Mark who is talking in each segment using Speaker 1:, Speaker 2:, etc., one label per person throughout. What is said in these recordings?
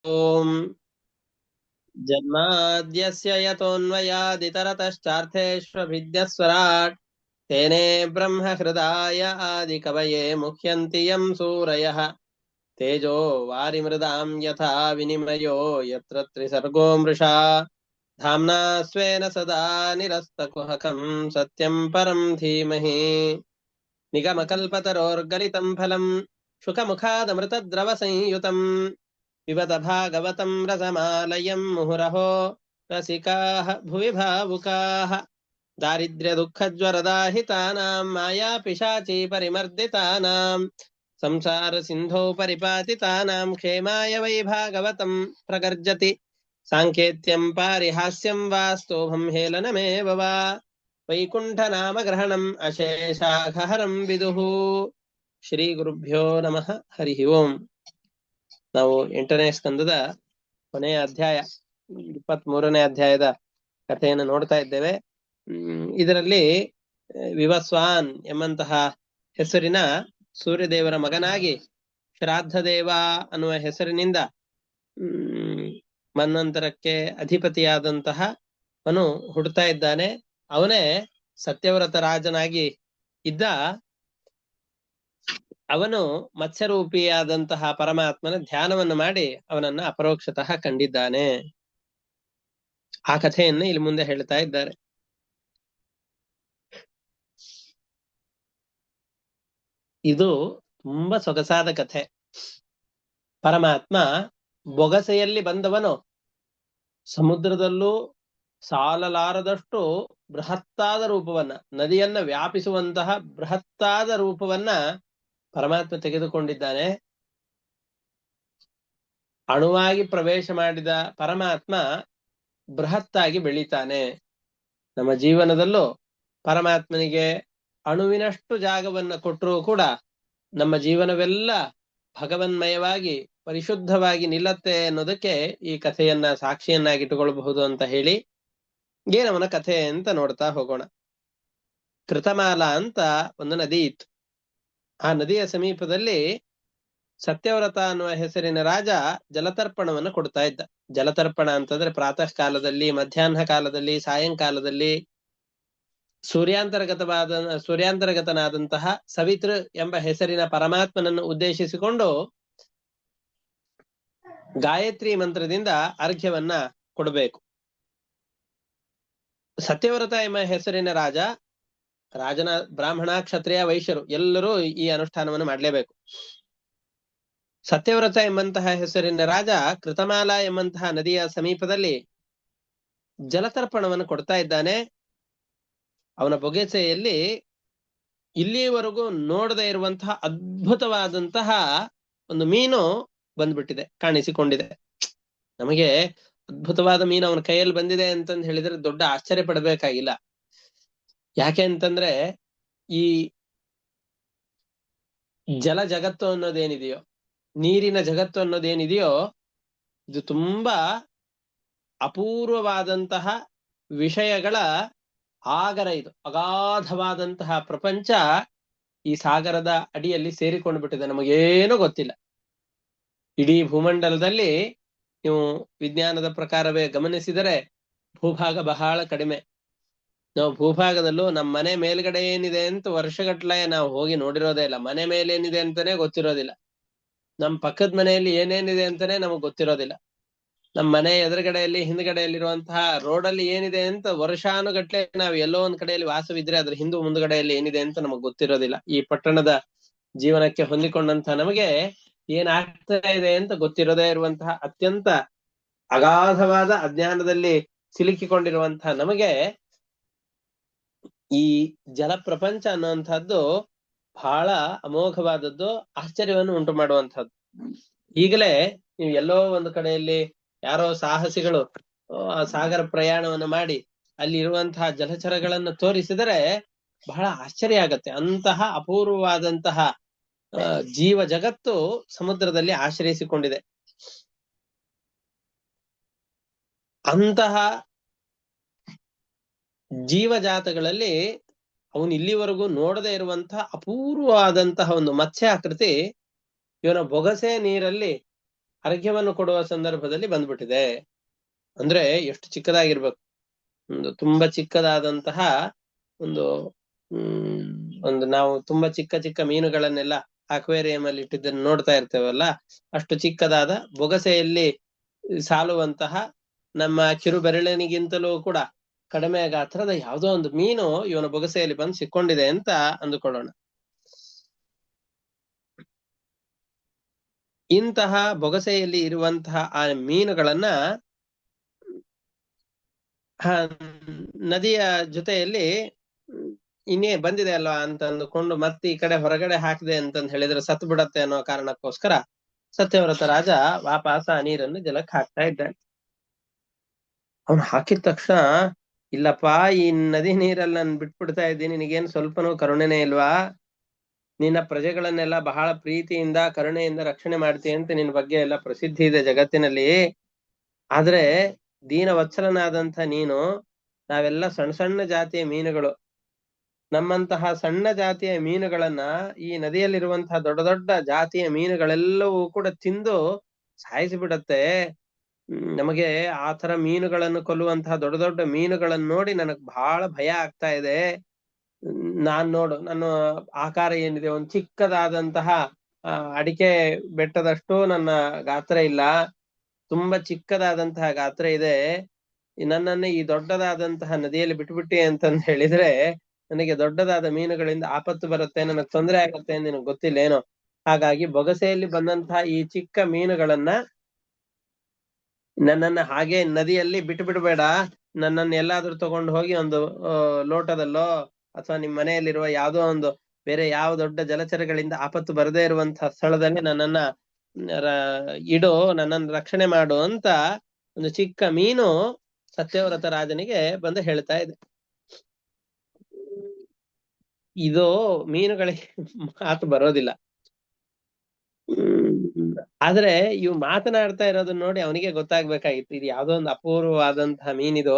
Speaker 1: ಓಂ ಜನ್ಮಾದ್ಯಸ್ಯ ಯತೋನ್ವಯಾದಿತರತಶ್ಚಾರ್ಥೇಷ್ವಭಿದ್ಯಸ್ವರಾಟ್ ತೇನೇ ಬ್ರಹ್ಮ ಹೃದಯ ಆದಿ ಕವಯೇ ಮುಹ್ಯಂತಿ ಯಂ ಸೂರಯಃ ತೇಜೋ ವಾರಿಮೃದಾಂ ಯಥಾ ವಿನಿಮಯೋ ಯತ್ರ ತ್ರಿಸರ್ಗೋ ಮೃಷಾ ಧಾಮ್ನಾ ಸ್ವೇನ ಸದಾ ನಿರಸ್ತಕುಹಕಂ ಸತ್ಯಂ ಪರಂ ಧೀಮಹಿ ನಿಗಮಕಲ್ಪತರೋರ್ಗಲಿತಂ ಫಲಂ ಶುಕಮುಖಾದಮೃತದ್ರವ ಸಂಯುತಂ पिबत भागवतं रसमालयं मुहुरहो रसिकाः भुवि भावुकाः दारिद्र्यदुःखज्वरदाहितानां मायापिशाची परिमर्दितानां संसारसिन्धौ परिपातितानां क्षेमाय वै भागवतं प्रगर्जति साङ्केत्यं पारिहास्यं वास्तोभं हेलनमेव वा वैकुण्ठनामग्रहणम् अशेषाघहरं विदुः श्रीगुरुभ्यो नमः हरिः ओम् ನಾವು 8ನೇ ಸ್ಕಂದದ ಕೊನೆಯ ಅಧ್ಯಾಯ 23ನೇ ಅಧ್ಯಾಯದ ಕಥೆಯನ್ನು ನೋಡ್ತಾ ಇದ್ದೇವೆ. ಇದರಲ್ಲಿ ವಿವಸ್ವಾನ್ ಎಂಬಂತಹ ಹೆಸರಿನ ಸೂರ್ಯದೇವರ ಮಗನಾಗಿ ಶ್ರಾದ್ದದೇವ ಅನ್ನುವ ಹೆಸರಿನಿಂದ ಮನ್ವಂತರಕ್ಕೆ ಅಧಿಪತಿಯಾದಂತಹ ಅವನು ಹುಡ್ತಾ ಇದ್ದಾನೆ. ಅವನೇ ಸತ್ಯವ್ರತ ರಾಜನಾಗಿ ಇದ್ದ. ಅವನು ಮತ್ಸ್ಯರೂಪಿಯಾದಂತಹ ಪರಮಾತ್ಮನ ಧ್ಯಾನವನ್ನು ಮಾಡಿ ಅವನನ್ನ ಅಪರೋಕ್ಷತಃ ಕಂಡಿದ್ದಾನೆ. ಆ ಕಥೆಯನ್ನು ಇಲ್ಲಿ ಮುಂದೆ ಹೇಳ್ತಾ ಇದ್ದಾರೆ. ಇದು ತುಂಬಾ ಸೊಗಸಾದ ಕಥೆ. ಪರಮಾತ್ಮ ಬೊಗಸೆಯಲ್ಲಿ ಬಂದವನು ಸಮುದ್ರದಲ್ಲೂ ಸಾಲಲಾರದಷ್ಟು ಬೃಹತ್ತಾದ ರೂಪವನ್ನ, ನದಿಯನ್ನ ವ್ಯಾಪಿಸುವಂತಹ ಬೃಹತ್ತಾದ ರೂಪವನ್ನ ಪರಮಾತ್ಮ ತೆಗೆದುಕೊಂಡಿದ್ದಾನೆ. ಅಣುವಾಗಿ ಪ್ರವೇಶ ಮಾಡಿದ ಪರಮಾತ್ಮ ಬೃಹತ್ತಾಗಿ ಬೆಳೀತಾನೆ. ನಮ್ಮ ಜೀವನದಲ್ಲೂ ಪರಮಾತ್ಮನಿಗೆ ಅಣುವಿನಷ್ಟು ಜಾಗವನ್ನ ಕೊಟ್ಟರೂ ಕೂಡ ನಮ್ಮ ಜೀವನವೆಲ್ಲ ಭಗವನ್ಮಯವಾಗಿ ಪರಿಶುದ್ಧವಾಗಿ ನಿಲ್ಲತ್ತೆ ಅನ್ನೋದಕ್ಕೆ ಈ ಕಥೆಯನ್ನ ಸಾಕ್ಷಿಯನ್ನಾಗಿಟ್ಟುಕೊಳ್ಳಬಹುದು ಅಂತ ಹೇಳಿ ಏನವನ ಕಥೆ ಅಂತ ನೋಡ್ತಾ ಹೋಗೋಣ. ಕೃತಮಾಲ ಅಂತ ಒಂದು ನದಿ ಇತ್ತು. ಆ ನದಿಯ ಸಮೀಪದಲ್ಲಿ ಸತ್ಯವ್ರತ ಅನ್ನುವ ಹೆಸರಿನ ರಾಜ ಜಲತರ್ಪಣವನ್ನು ಕೊಡ್ತಾ ಇದ್ದ. ಜಲತರ್ಪಣ ಅಂತಂದ್ರೆ ಪ್ರಾತಃ ಕಾಲದಲ್ಲಿ, ಮಧ್ಯಾಹ್ನ ಕಾಲದಲ್ಲಿ, ಸಾಯಂಕಾಲದಲ್ಲಿ ಸೂರ್ಯಾಂತರ್ಗತನಾದಂತಹ ಸವಿತೃ ಎಂಬ ಹೆಸರಿನ ಪರಮಾತ್ಮನನ್ನು ಉದ್ದೇಶಿಸಿಕೊಂಡು ಗಾಯತ್ರಿ ಮಂತ್ರದಿಂದ ಅರ್ಘ್ಯವನ್ನ ಕೊಡಬೇಕು. ಸತ್ಯವ್ರತ ಎಂಬ ಹೆಸರಿನ ರಾಜನ ಬ್ರಾಹ್ಮಣ, ಕ್ಷತ್ರಿಯ, ವೈಶ್ಯರು ಎಲ್ಲರೂ ಈ ಅನುಷ್ಠಾನವನ್ನು ಮಾಡಲೇಬೇಕು. ಸತ್ಯವ್ರತ ಎಂಬಂತಹ ಹೆಸರಿನ ರಾಜ ಕೃತಮಾಲ ಎಂಬಂತಹ ನದಿಯ ಸಮೀಪದಲ್ಲಿ ಜಲತರ್ಪಣವನ್ನು ಕೊಡ್ತಾ ಇದ್ದಾನೆ. ಅವನ ಬೊಗೆಸೆಯಲ್ಲಿ ಇಲ್ಲಿಯವರೆಗೂ ನೋಡದೇ ಇರುವಂತಹ ಅದ್ಭುತವಾದಂತಹ ಒಂದು ಮೀನು ಬಂದ್ಬಿಟ್ಟಿದೆ, ಕಾಣಿಸಿಕೊಂಡಿದೆ. ನಮಗೆ ಅದ್ಭುತವಾದ ಮೀನು ಅವನ ಕೈಯಲ್ಲಿ ಬಂದಿದೆ ಅಂತಂದು ಹೇಳಿದ್ರೆ ದೊಡ್ಡ ಆಶ್ಚರ್ಯ ಪಡಬೇಕಾಗಿಲ್ಲ. ಯಾಕೆ ಅಂತಂದ್ರೆ ಈ ಜಲ ಜಗತ್ತು ಅನ್ನೋದೇನಿದೆಯೋ, ನೀರಿನ ಜಗತ್ತು ಅನ್ನೋದೇನಿದೆಯೋ, ಇದು ತುಂಬಾ ಅಪೂರ್ವವಾದಂತಹ ವಿಷಯಗಳ ಆಗರ. ಇದು ಅಗಾಧವಾದಂತಹ ಪ್ರಪಂಚ ಈ ಸಾಗರದ ಅಡಿಯಲ್ಲಿ ಸೇರಿಕೊಂಡು ಬಿಟ್ಟಿದೆ. ನಮಗೇನೂ ಗೊತ್ತಿಲ್ಲ. ಇಡೀ ಭೂಮಂಡಲದಲ್ಲಿ ನೀವು ವಿಜ್ಞಾನದ ಪ್ರಕಾರವೇ ಗಮನಿಸಿದರೆ ಭೂಭಾಗ ಬಹಳ ಕಡಿಮೆ. ನಾವು ಭೂಭಾಗದಲ್ಲೂ ನಮ್ಮ ಮನೆ ಮೇಲ್ಗಡೆ ಏನಿದೆ ಅಂತ ವರ್ಷಗಟ್ಲೆ ನಾವು ಹೋಗಿ ನೋಡಿರೋದೇ ಇಲ್ಲ. ಮನೆ ಮೇಲೆ ಏನಿದೆ ಅಂತಾನೆ ಗೊತ್ತಿರೋದಿಲ್ಲ. ನಮ್ಮ ಪಕ್ಕದ ಮನೆಯಲ್ಲಿ ಏನೇನಿದೆ ಅಂತಾನೆ ನಮಗ್ ಗೊತ್ತಿರೋದಿಲ್ಲ. ನಮ್ಮ ಮನೆ ಎದುರುಗಡೆಯಲ್ಲಿ, ಹಿಂದ್ಗಡೆಯಲ್ಲಿರುವಂತಹ ರೋಡಲ್ಲಿ ಏನಿದೆ ಅಂತ ವರ್ಷಾನುಗಟ್ಲೆ ನಾವು ಎಲ್ಲೋ ಒಂದ್ ಕಡೆಯಲ್ಲಿ ವಾಸವಿದ್ರೆ ಅದ್ರ ಹಿಂದೂ ಮುಂದ್ಗಡೆಯಲ್ಲಿ ಏನಿದೆ ಅಂತ ನಮಗ್ ಗೊತ್ತಿರೋದಿಲ್ಲ. ಈ ಪಟ್ಟಣದ ಜೀವನಕ್ಕೆ ಹೊಂದಿಕೊಂಡಂತಹ ನಮಗೆ ಏನಾಗ್ತಾ ಇದೆ ಅಂತ ಗೊತ್ತಿರೋದೇ ಇರುವಂತಹ ಅತ್ಯಂತ ಅಗಾಧವಾದ ಅಜ್ಞಾನದಲ್ಲಿ ಸಿಲುಕಿಕೊಂಡಿರುವಂತಹ ನಮಗೆ ಈ ಜಲ ಪ್ರಪಂಚ ಅನ್ನುವಂಥದ್ದು ಬಹಳ ಅಮೋಘವಾದದ್ದು, ಆಶ್ಚರ್ಯವನ್ನು ಉಂಟು ಮಾಡುವಂಥದ್ದು. ಈಗಲೇ ನೀವು ಎಲ್ಲೋ ಒಂದು ಕಡೆಯಲ್ಲಿ ಯಾರೋ ಸಾಹಸಿಗಳು ಸಾಗರ ಪ್ರಯಾಣವನ್ನು ಮಾಡಿ ಅಲ್ಲಿ ಇರುವಂತಹ ಜಲಚರಗಳನ್ನು ತೋರಿಸಿದರೆ ಬಹಳ ಆಶ್ಚರ್ಯ ಆಗತ್ತೆ. ಅಂತಹ ಅಪೂರ್ವವಾದಂತಹ ಜೀವ ಜಗತ್ತು ಸಮುದ್ರದಲ್ಲಿ ಆಶ್ರಯಿಸಿಕೊಂಡಿದೆ. ಅಂತಹ ಜೀವಜಾತಗಳಲ್ಲಿ ಅವನು ಇಲ್ಲಿವರೆಗೂ ನೋಡದೇ ಇರುವಂತಹ ಅಪೂರ್ವವಾದಂತಹ ಒಂದು ಮತ್ಸ್ಯ ಆಕೃತಿ ಇವನ ಬೊಗಸೆ ನೀರಲ್ಲಿ ಅರ್ಘ್ಯವನ್ನು ಕೊಡುವ ಸಂದರ್ಭದಲ್ಲಿ ಬಂದ್ಬಿಟ್ಟಿದೆ. ಅಂದ್ರೆ ಎಷ್ಟು ಚಿಕ್ಕದಾಗಿರ್ಬೇಕು, ಒಂದು ತುಂಬಾ ಚಿಕ್ಕದಾದಂತಹ ಒಂದು ಒಂದು ನಾವು ತುಂಬಾ ಚಿಕ್ಕ ಚಿಕ್ಕ ಮೀನುಗಳನ್ನೆಲ್ಲ ಅಕ್ವೇರಿಯಂ ಅಲ್ಲಿ ಇಟ್ಟಿದ್ದನ್ನು ನೋಡ್ತಾ ಇರ್ತೇವಲ್ಲ, ಅಷ್ಟು ಚಿಕ್ಕದಾದ ಬೊಗಸೆಯಲ್ಲಿ ಸಾಲುವಂತಹ ನಮ್ಮ ಕಿರು ಬೆರಳಿನಿಗಿಂತಲೂ ಕೂಡ ಕಡಿಮೆ ಗಾತ್ರದ ಯಾವುದೋ ಒಂದು ಮೀನು ಇವನ ಬೊಗಸೆಯಲ್ಲಿ ಬಂದು ಸಿಕ್ಕೊಂಡಿದೆ ಅಂತ ಅಂದುಕೊಳ್ಳೋಣ. ಇಂತಹ ಬೊಗಸೆಯಲ್ಲಿ ಇರುವಂತಹ ಆ ಮೀನುಗಳನ್ನ ನದಿಯ ಜೊತೆಯಲ್ಲಿ ಇನ್ನೇ ಬಂದಿದೆ ಅಲ್ವಾ ಅಂತ ಅಂದುಕೊಂಡು ಮತ್ತೆ ಈ ಕಡೆ ಹೊರಗಡೆ ಹಾಕಿದೆ ಅಂತಂದ್ ಹೇಳಿದ್ರೆ ಸತ್ತು ಬಿಡತ್ತೆ ಅನ್ನೋ ಕಾರಣಕ್ಕೋಸ್ಕರ ಸತ್ಯವ್ರತ ರಾಜ ವಾಪಸ ಆ ನೀರನ್ನು ಜಲಕ್ಕೆ ಹಾಕ್ತಾ ಇದ್ದಾನೆ. ಅವನು ಹಾಕಿದ ತಕ್ಷಣ, ಇಲ್ಲಪ್ಪಾ ಈ ನದಿ ನೀರಲ್ಲಿ ನಾನು ಬಿಟ್ಬಿಡ್ತಾ ಇದ್ದೀನಿ, ನಿನಗೇನು ಸ್ವಲ್ಪನೂ ಕರುಣೆನೇ ಇಲ್ವಾ? ನಿನ್ನ ಪ್ರಜೆಗಳನ್ನೆಲ್ಲ ಬಹಳ ಪ್ರೀತಿಯಿಂದ ಕರುಣೆಯಿಂದ ರಕ್ಷಣೆ ಮಾಡ್ತೀಯ ಅಂತ ನಿನ್ನ ಬಗ್ಗೆ ಎಲ್ಲ ಪ್ರಸಿದ್ಧಿ ಇದೆ ಜಗತ್ತಿನಲ್ಲಿ. ಆದ್ರೆ ದೀನವತ್ಸಲನಾದಂಥ ನೀನು, ನಾವೆಲ್ಲ ಸಣ್ಣ ಸಣ್ಣ ಜಾತಿಯ ಮೀನುಗಳು, ನಮ್ಮಂತಹ ಸಣ್ಣ ಜಾತಿಯ ಮೀನುಗಳನ್ನ ಈ ನದಿಯಲ್ಲಿರುವಂತಹ ದೊಡ್ಡ ದೊಡ್ಡ ಜಾತಿಯ ಮೀನುಗಳೆಲ್ಲವೂ ಕೂಡ ತಿಂದು ಸಾಯಿಸಿಬಿಡತ್ತೆ. ನಮಗೆ ಆ ತರ ಮೀನುಗಳನ್ನು ಕೊಲ್ಲುವಂತಹ ದೊಡ್ಡ ದೊಡ್ಡ ಮೀನುಗಳನ್ನು ನೋಡಿ ನನಗ್ ಬಹಳ ಭಯ ಆಗ್ತಾ ಇದೆ. ನೋಡು, ನನ್ನ ಆಕಾರ ಏನಿದೆ, ಒಂದು ಚಿಕ್ಕದಾದಂತಹ ಅಡಿಕೆ ಬೆಟ್ಟದಷ್ಟು ನನ್ನ ಗಾತ್ರ ಇಲ್ಲ, ತುಂಬಾ ಚಿಕ್ಕದಾದಂತಹ ಗಾತ್ರ ಇದೆ. ನನ್ನನ್ನು ಈ ದೊಡ್ಡದಾದಂತಹ ನದಿಯಲ್ಲಿ ಬಿಟ್ಬಿಟ್ಟಿ ಅಂತಂದ್ ಹೇಳಿದ್ರೆ ನನಗೆ ದೊಡ್ಡದಾದ ಮೀನುಗಳಿಂದ ಆಪತ್ತು ಬರುತ್ತೆ, ನನಗ್ ತೊಂದರೆ ಆಗುತ್ತೆ ಅಂತ ನಿನಗ್ ಗೊತ್ತಿಲ್ಲ ಏನೋ. ಹಾಗಾಗಿ ಬೊಗಸೆಯಲ್ಲಿ ಬಂದಂತಹ ಈ ಚಿಕ್ಕ ಮೀನುಗಳನ್ನ ನನ್ನನ್ನ ಹಾಗೆ ನದಿಯಲ್ಲಿ ಬಿಟ್ಟು ಬಿಡಬೇಡ, ನನ್ನನ್ನು ಎಲ್ಲಾದ್ರೂ ತಗೊಂಡು ಹೋಗಿ ಒಂದು ಲೋಟದಲ್ಲೋ ಅಥವಾ ನಿಮ್ ಮನೆಯಲ್ಲಿರುವ ಯಾವುದೋ ಒಂದು ಬೇರೆ ಯಾವ ದೊಡ್ಡ ಜಲಚರಗಳಿಂದ ಆಪತ್ತು ಬರದೇ ಇರುವಂತಹ ಸ್ಥಳದಲ್ಲಿ ನನ್ನನ್ನ ಇಡು, ನನ್ನನ್ನು ರಕ್ಷಣೆ ಮಾಡು ಅಂತ ಒಂದು ಚಿಕ್ಕ ಮೀನು ಸತ್ಯವ್ರತ ರಾಜನಿಗೆ ಬಂದು ಹೇಳ್ತಾ ಇದೆ. ಇದು ಮೀನುಗಳಿಗೆ ಮಾತು ಬರೋದಿಲ್ಲ. ಆದ್ರೆ ಇವು ಮಾತನಾಡ್ತಾ ಇರೋದನ್ನ ನೋಡಿ ಅವನಿಗೆ ಗೊತ್ತಾಗ್ಬೇಕಾಗಿತ್ತು, ಇದು ಯಾವ್ದೋ ಒಂದು ಅಪೂರ್ವವಾದಂತಹ ಮೀನಿದು,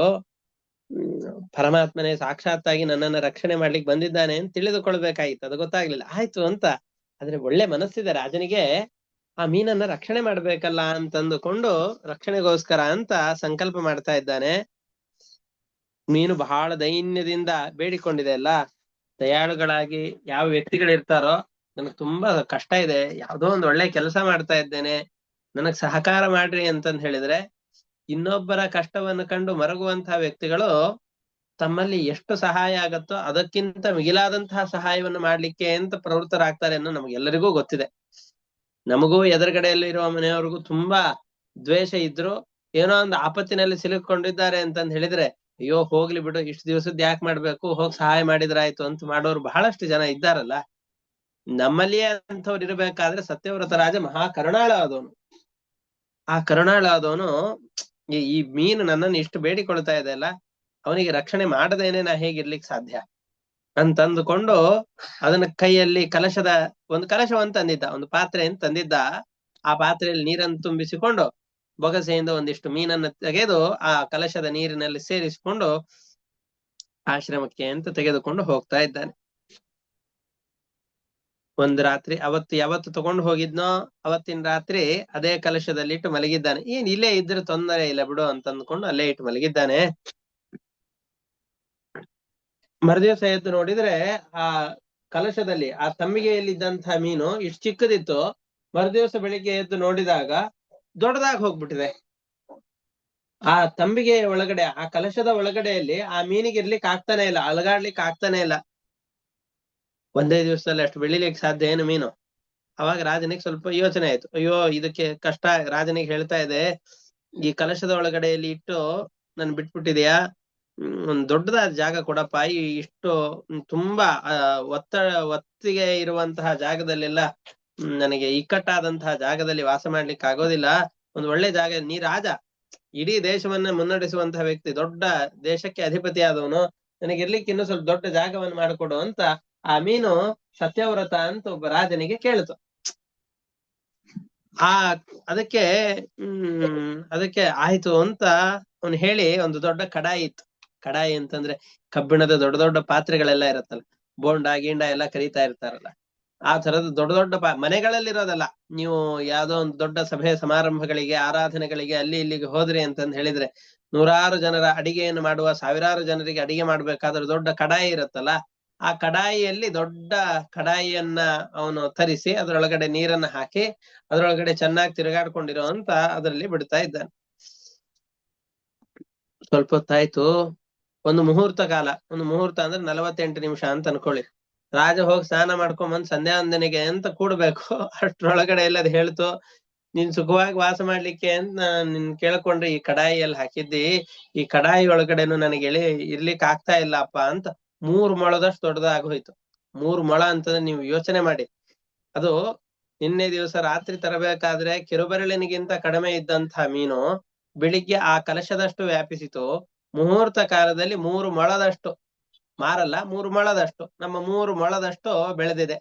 Speaker 1: ಪರಮಾತ್ಮನೇ ಸಾಕ್ಷಾತ್ತಾಗಿ ನನ್ನನ್ನ ರಕ್ಷಣೆ ಮಾಡ್ಲಿಕ್ಕೆ ಬಂದಿದ್ದಾನೆ ಅಂತ ತಿಳಿದುಕೊಳ್ಬೇಕಾಗಿತ್ತು. ಅದು ಗೊತ್ತಾಗ್ಲಿಲ್ಲ. ಆಯ್ತು ಅಂತ. ಆದ್ರೆ ಒಳ್ಳೆ ಮನಸ್ಸಿದೆ ರಾಜನಿಗೆ, ಆ ಮೀನನ್ನ ರಕ್ಷಣೆ ಮಾಡ್ಬೇಕಲ್ಲ ಅಂತಂದುಕೊಂಡು ರಕ್ಷಣೆಗೋಸ್ಕರ ಅಂತ ಸಂಕಲ್ಪ ಮಾಡ್ತಾ ಇದ್ದಾನೆ. ಮೀನು ಬಹಳ ದೈನ್ಯದಿಂದ ಬೇಡಿಕೊಂಡಿದೆ ಅಲ್ಲ, ದಯಾಳುಗಳಾಗಿ ಯಾವ ವ್ಯಕ್ತಿಗಳಿರ್ತಾರೋ, ನನಗ್ ತುಂಬಾ ಕಷ್ಟ ಇದೆ, ಯಾವ್ದೋ ಒಂದು ಒಳ್ಳೆ ಕೆಲಸ ಮಾಡ್ತಾ ಇದ್ದೇನೆ, ನನಗ್ ಸಹಕಾರ ಮಾಡ್ರಿ ಅಂತಂದ್ ಹೇಳಿದ್ರೆ ಇನ್ನೊಬ್ಬರ ಕಷ್ಟವನ್ನು ಕಂಡು ಮರಗುವಂತಹ ವ್ಯಕ್ತಿಗಳು ತಮ್ಮಲ್ಲಿ ಎಷ್ಟು ಸಹಾಯ ಆಗತ್ತೋ ಅದಕ್ಕಿಂತ ಮಿಗಿಲಾದಂತಹ ಸಹಾಯವನ್ನು ಮಾಡ್ಲಿಕ್ಕೆ ಅಂತ ಪ್ರವೃತ್ತರಾಗ್ತಾರೆ ಅನ್ನೋ ನಮಗೆಲ್ಲರಿಗೂ ಗೊತ್ತಿದೆ. ನಮಗೂ ಎದುರುಗಡೆಯಲ್ಲಿ ಇರುವ ಮನೆಯವ್ರಿಗೂ ತುಂಬಾ ದ್ವೇಷ ಇದ್ರು, ಏನೋ ಒಂದು ಆಪತ್ತಿನಲ್ಲಿ ಸಿಲುಕೊಂಡಿದ್ದಾರೆ ಅಂತಂದ್ ಹೇಳಿದ್ರೆ, ಅಯ್ಯೋ ಹೋಗ್ಲಿ ಬಿಡು, ಇಷ್ಟು ದಿವಸದ್ ಯಾಕೆ ಮಾಡ್ಬೇಕು, ಹೋಗಿ ಸಹಾಯ ಮಾಡಿದ್ರಾಯ್ತು ಅಂತ ಮಾಡೋರು ಬಹಳಷ್ಟು ಜನ ಇದ್ದಾರಲ್ಲ. ನಮ್ಮಲ್ಲಿಯೇ ಅಂಥವ್ರು ಇರ್ಬೇಕಾದ್ರೆ ಸತ್ಯವ್ರತ ರಾಜ ಮಹಾ ಕರುಣಾಳ ಆದವನು. ಆ ಕರುಣಾಳ ಆದವನು ಈ ಮೀನು ನನ್ನನ್ನು ಇಷ್ಟು ಬೇಡಿಕೊಳ್ತಾ ಇದೆ ಅಲ್ಲ, ಅವನಿಗೆ ರಕ್ಷಣೆ ಮಾಡದೇನೆ ನಾ ಹೇಗಿರ್ಲಿಕ್ಕೆ ಸಾಧ್ಯ ಅಂತಂದುಕೊಂಡು ಅದನ್ನ ಕೈಯಲ್ಲಿ ಒಂದು ಕಲಶವನ್ನು ತಂದಿದ್ದ, ಒಂದು ಪಾತ್ರೆಯನ್ನು ತಂದಿದ್ದ. ಆ ಪಾತ್ರೆಯಲ್ಲಿ ನೀರನ್ನು ತುಂಬಿಸಿಕೊಂಡು ಬೊಗಸೆಯಿಂದ ಒಂದಿಷ್ಟು ಮೀನನ್ನು ತೆಗೆದು ಆ ಕಲಶದ ನೀರಿನಲ್ಲಿ ಸೇರಿಸಿಕೊಂಡು ಆಶ್ರಮಕ್ಕೆ ಅಂತ ತೆಗೆದುಕೊಂಡು ಹೋಗ್ತಾ ಇದ್ದಾನೆ. ಒಂದು ರಾತ್ರಿ ಯಾವತ್ತು ತಗೊಂಡು ಹೋಗಿದ್ನೋ ಅವತ್ತಿನ ರಾತ್ರಿ ಅದೇ ಕಲಶದಲ್ಲಿ ಇಟ್ಟು ಮಲಗಿದ್ದಾನೆ. ಏನ್ ಇಲ್ಲೇ ಇದ್ರೆ ತೊಂದರೆ ಇಲ್ಲ ಬಿಡು ಅಂತಂದ್ಕೊಂಡು ಅಲ್ಲೇ ಇಟ್ಟು ಮಲಗಿದ್ದಾನೆ. ಮರುದಿವಸ ಎದ್ದು ನೋಡಿದ್ರೆ ಆ ಕಲಶದಲ್ಲಿ ಆ ತಂಬಿಗೆಯಲ್ಲಿದ್ದಂತಹ ಮೀನು ಇಷ್ಟು ಚಿಕ್ಕದಿತ್ತು. ಮರುದಿವಸ ಬೆಳಿಗ್ಗೆ ಎದ್ದು ನೋಡಿದಾಗ ದೊಡ್ಡದಾಗಿ ಹೋಗ್ಬಿಟ್ಟಿದೆ. ಆ ತಂಬಿಗೆಯ ಒಳಗಡೆ, ಆ ಕಲಶದ ಒಳಗಡೆಯಲ್ಲಿ ಆ ಮೀನಿಗೆ ಇರ್ಲಿಕ್ಕೆ ಆಗ್ತಾನೆ ಇಲ್ಲ, ಅಲಗಾಡ್ಲಿಕ್ಕೆ ಆಗ್ತಾನೆ ಇಲ್ಲ. ಒಂದೇ ದಿವಸದಲ್ಲಿ ಅಷ್ಟು ಬೆಳಿಲಿಕ್ಕೆ ಸಾಧ್ಯ ಏನು ಮೀನು? ಅವಾಗ ರಾಜನಿಗೆ ಸ್ವಲ್ಪ ಯೋಚನೆ ಆಯ್ತು, ಅಯ್ಯೋ ಇದಕ್ಕೆ ಕಷ್ಟ. ರಾಜನಿಗೆ ಹೇಳ್ತಾ ಇದೆ, ಈ ಕಲಶದ ಒಳಗಡೆಯಲ್ಲಿ ಇಟ್ಟು ನನ್ ಬಿಟ್ಬಿಟ್ಟಿದ್ಯಾ, ಒಂದ್ ದೊಡ್ಡದಾದ ಜಾಗ ಕೊಡಪ್ಪ, ಇಷ್ಟು ತುಂಬಾ ಒತ್ತಿಗೆ ಇರುವಂತಹ ಜಾಗದಲ್ಲೆಲ್ಲ ನನಗೆ ಇಕ್ಕಟ್ಟಾದಂತಹ ಜಾಗದಲ್ಲಿ ವಾಸ ಮಾಡ್ಲಿಕ್ಕೆ ಆಗೋದಿಲ್ಲ. ಒಂದ್ ಒಳ್ಳೆ ಜಾಗ, ನೀ ರಾಜ, ಇಡೀ ದೇಶವನ್ನ ಮುನ್ನಡೆಸುವಂತಹ ವ್ಯಕ್ತಿ, ದೊಡ್ಡ ದೇಶಕ್ಕೆ ಅಧಿಪತಿ ಆದವನು, ನನಗೆ ಇರ್ಲಿಕ್ಕೆ ಇನ್ನೂ ಸ್ವಲ್ಪ ದೊಡ್ಡ ಜಾಗವನ್ನು ಮಾಡಿಕೊಡು ಅಂತ ಆ ಮೀನು ಸತ್ಯವ್ರತ ಅಂತ ಒಬ್ಬ ರಾಜನಿಗೆ ಕೇಳಿತು. ಅದಕ್ಕೆ ಆಯ್ತು ಅಂತ ಅವನು ಹೇಳಿ, ಒಂದು ದೊಡ್ಡ ಕಡಾಯಿ ಇತ್ತು. ಕಡಾಯಿ ಅಂತಂದ್ರೆ ಕಬ್ಬಿಣದ ದೊಡ್ಡ ದೊಡ್ಡ ಪಾತ್ರೆಗಳೆಲ್ಲ ಇರತ್ತಲ್ಲ, ಬೋಂಡ ಗೀಂಡ ಎಲ್ಲ ಕರೀತಾ ಇರ್ತಾರಲ್ಲ, ಆ ತರದ ದೊಡ್ಡ ದೊಡ್ಡ ಮನೆಗಳಲ್ಲಿರೋದಲ್ಲ. ನೀವು ಯಾವ್ದೋ ಒಂದು ದೊಡ್ಡ ಸಭೆ ಸಮಾರಂಭಗಳಿಗೆ, ಆರಾಧನೆಗಳಿಗೆ ಅಲ್ಲಿ ಇಲ್ಲಿಗೆ ಹೋದ್ರಿ ಅಂತಂದ್ ಹೇಳಿದ್ರೆ, ನೂರಾರು ಜನರ ಅಡಿಗೆಯನ್ನು ಮಾಡುವ, ಸಾವಿರಾರು ಜನರಿಗೆ ಅಡಿಗೆ ಮಾಡ್ಬೇಕಾದ್ರೆ ದೊಡ್ಡ ಕಡಾಯಿ ಇರುತ್ತಲ್ಲ, ಆ ಕಡಾಯಿಯಲ್ಲಿ ದೊಡ್ಡ ಕಡಾಯಿಯನ್ನ ಅವನು ತರಿಸಿ ಅದರೊಳಗಡೆ ನೀರನ್ನ ಹಾಕಿ ಅದರೊಳಗಡೆ ಚೆನ್ನಾಗಿ ತಿರುಗಾಡ್ಕೊಂಡಿರೋ ಅಂತ ಅದರಲ್ಲಿ ಬಿಡ್ತಾ ಇದ್ದಾನೆ. ಸ್ವಲ್ಪ ಹೊತ್ತಾಯ್ತು, ಒಂದು ಮುಹೂರ್ತ ಕಾಲ, ಒಂದು ಮುಹೂರ್ತ ಅಂದ್ರೆ 48 ನಿಮಿಷ ಅಂತ ಅನ್ಕೊಳ್ಳಿ. ರಾಜ ಹೋಗಿ ಸ್ನಾನ ಮಾಡ್ಕೊಂಬಂದ್ ಸಂಧ್ಯಾ ವಂದನೆಗೆ ಅಂತ ಕೂಡ್ಬೇಕು. ಅಷ್ಟ್ರೊಳಗಡೆ ಎಲ್ಲದ್ ಹೇಳ್ತು, ನೀನ್ ಸುಖವಾಗಿ ವಾಸ ಮಾಡ್ಲಿಕ್ಕೆ ಅಂತ ನಿನ್ ಕೇಳ್ಕೊಂಡ್ರೆ ಈ ಕಡಾಯಿಯಲ್ಲಿ ಹಾಕಿದ್ದಿ, ಈ ಕಡಾಯಿ ಒಳಗಡೆನು ನನಗೆ ಇರ್ಲಿಕ್ಕೆ ಆಗ್ತಾ ಇಲ್ಲಪ್ಪ ಅಂತ 3 ಮೊಳದಷ್ಟು ದೊಡ್ಡದಾಗೋಯ್ತು. 3 ಮೊಳ ಅಂತಂದ್ರೆ ನೀವು ಯೋಚನೆ ಮಾಡಿ. ಅದು ನಿನ್ನೆ ದಿವಸ ರಾತ್ರಿ ತರಬೇಕಾದ್ರೆ ಕಿರುಬೆರಳಿನಿಗಿಂತ ಕಡಿಮೆ ಇದ್ದಂತ ಮೀನು ಬೆಳಿಗ್ಗೆ ಆ ಕಲಶದಷ್ಟು ವ್ಯಾಪಿಸಿತು. ಮುಹೂರ್ತ ಕಾಲದಲ್ಲಿ 3 ಮೊಳದಷ್ಟು, ಮಾರಲ್ಲ 3 ಮೊಳದಷ್ಟು, ನಮ್ಮ 3 ಮೊಳದಷ್ಟು ಬೆಳೆದಿದೆ.